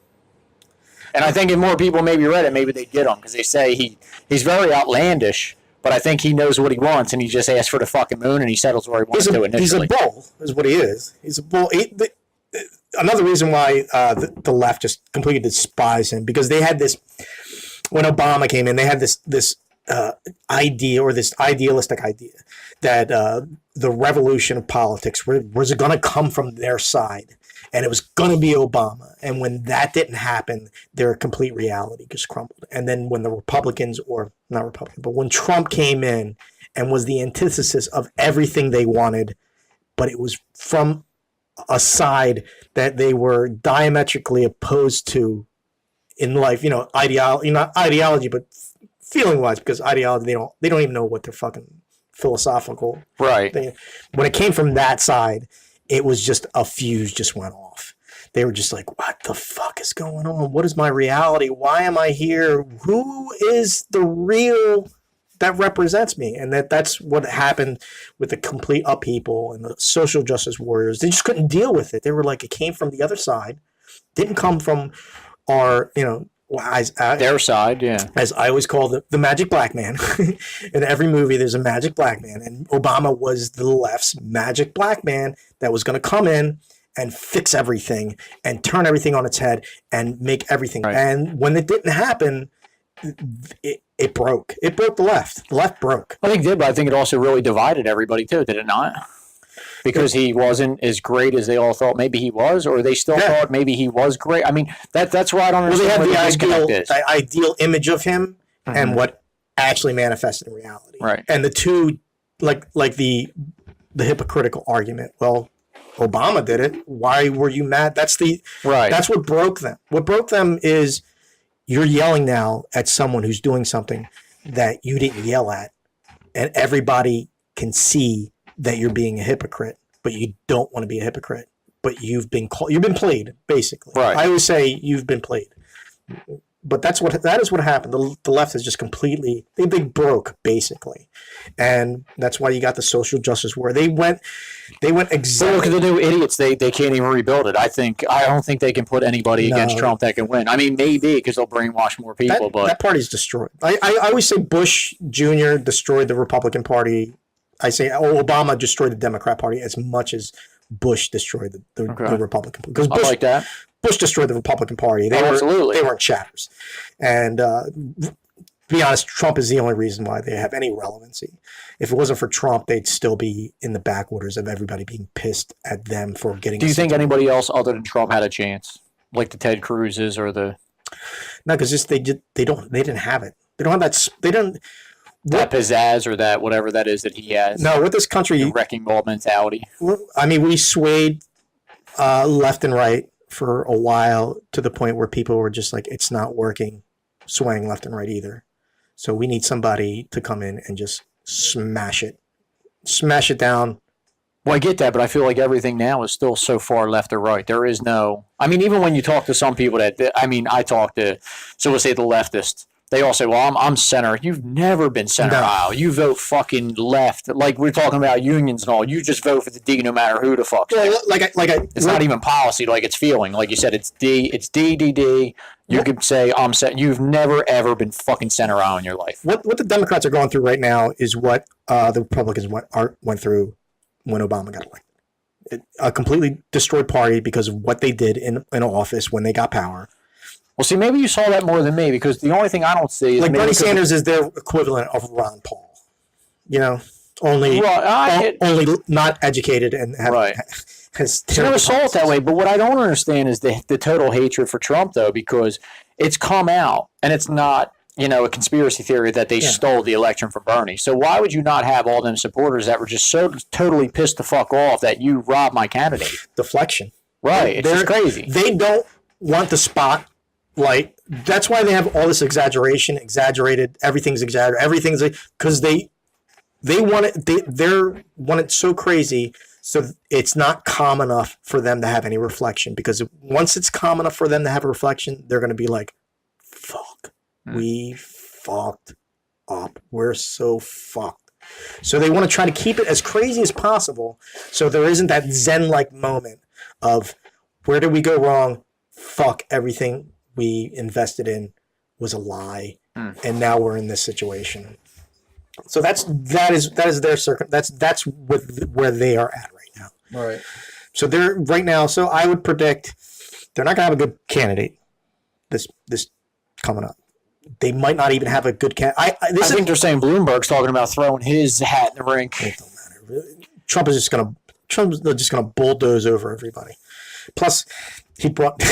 And I think if more people maybe read it, maybe they'd get him because they say he's very outlandish. But I think he knows what he wants, and he just asks for the fucking moon, and he settles where he wants to initially. He's a bull, is what he is. He's a bull. Another reason why the left just completely despised him, because they had this, when Obama came in, they had this idea, or this idealistic idea, that the revolution of politics was going to come from their side, and it was going to be Obama. And when that didn't happen, their complete reality just crumbled. And then when the Republicans, or not Republicans, but when Trump came in and was the antithesis of everything they wanted, but it was from a side that they were diametrically opposed to in life, ideology, not ideology, but feeling-wise, because ideology, they don't even know what their fucking philosophical thing. When it came from that side, it was just a fuse just went off. They were just like, what the fuck is going on? What is my reality? Why am I here? Who is the real that represents me? And that's what happened with the complete upheaval and the social justice warriors. They just couldn't deal with it. They were like, it came from the other side. Didn't come from our, their side, yeah. As I always call the magic black man. In every movie, there's a magic black man. And Obama was the left's magic black man that was going to come in and fix everything and turn everything on its head and make everything. Right. And when it didn't happen, it broke. It broke the left. The left broke. I think it did, but I think it also really divided everybody too, did it not? Because he wasn't as great as they all thought maybe he was, or they still thought maybe he was great. I mean, that's why I don't understand they had the ideal image of him and what actually manifested in reality. Right. And the two, like the hypocritical argument. Well, Obama did it. Why were you mad? That's what broke them. What broke them is you're yelling now at someone who's doing something that you didn't yell at, and everybody can see that you're being a hypocrite, but you don't want to be a hypocrite. But you've been played, basically. Right. I always say you've been played. But that is what happened. The left is just completely they broke, basically, and that's why you got the social justice war. They went exactly. Look at the new idiots. They can't even rebuild it. I don't think they can put anybody against Trump that can win. I mean, maybe because they'll brainwash more people, but that party's destroyed. I always say Bush Jr. destroyed the Republican Party. I say Obama destroyed the Democrat Party as much as Bush destroyed the Republican Party. Because I like that. Bush destroyed the Republican Party. They weren't chatters. And be honest, Trump is the only reason why they have any relevancy. If it wasn't for Trump, they'd still be in the backwaters of everybody being pissed at them for getting. Do you think anybody else other than Trump had a chance, like the Ted Cruz's or the? No, because they didn't have it. They don't have that. They don't. That pizzazz or that whatever that is that he has. No, with this country, the wrecking ball mentality. I mean, we swayed left and right for a while to the point where people were just like, it's not working, swaying left and right either. So we need somebody to come in and just smash it down. Well, I get that, but I feel like everything now is still so far left or right. There is no. I mean, even when you talk to some people I talk to, so we'll say the leftists. They all say, well, I'm center. You've never been center aisle. You vote fucking left. Like we're talking about unions and all. You just vote for the D no matter who the fuck. Well, it's not even policy. Like it's feeling. Like you said, it's D. It's D, D, D. You could say, I'm center. You've never, ever been fucking center aisle in your life. What the Democrats are going through right now is what the Republicans went through when Obama got elected. A completely destroyed party because of what they did in office when they got power. Well, see, maybe you saw that more than me because the only thing I don't see is like Bernie Sanders is their equivalent of Ron Paul. You know, only not educated and has. I never saw it that way. But what I don't understand is the total hatred for Trump, though, because it's come out and it's not a conspiracy theory that they stole the election from Bernie. So why would you not have all them supporters that were just so totally pissed the fuck off that you robbed my candidate? Deflection, right? It's just crazy. They don't want the spot. Like that's why they have all this exaggerated. Everything's exaggerated. Everything's because they want it. They want it so crazy. So it's not calm enough for them to have any reflection. Because once it's calm enough for them to have a reflection, they're going to be like, "Fuck, we fucked up. We're so fucked." So they want to try to keep it as crazy as possible. So there isn't that Zen-like moment of where did we go wrong? Fuck everything we invested in was a lie, and now we're in this situation. So that is their that's where they are at right now. Right. So they're right now. So I would predict they're not going to have a good candidate this coming up. They might not even have a good candidate. I think they're saying Bloomberg's talking about throwing his hat in the ring. It don't matter. Trump's just going to bulldoze over everybody. Plus, he brought.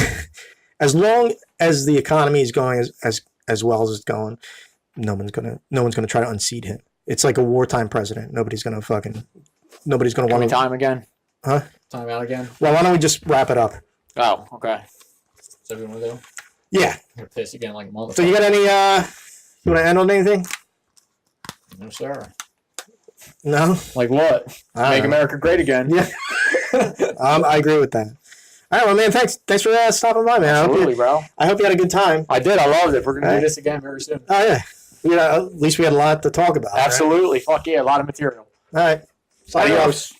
As long as the economy is going as well as it's going, no one's gonna try to unseat him. It's like a wartime president. Nobody's gonna want to time again. Huh? Time out again. Well, why don't we just wrap it up? Oh, okay. So we want to do? Yeah. I'm gonna piss again like a motherfucker. So you got any? You want to end on anything? No, sir. No. Like what? Make America great again. Yeah. I agree with that. All right, well, man, thanks for stopping by, man. Absolutely, bro. I hope you had a good time. I did. I loved it. We're going to do this again very soon. Oh, yeah. At least we had a lot to talk about. Absolutely. Right? Fuck yeah. A lot of material. All right. Adios.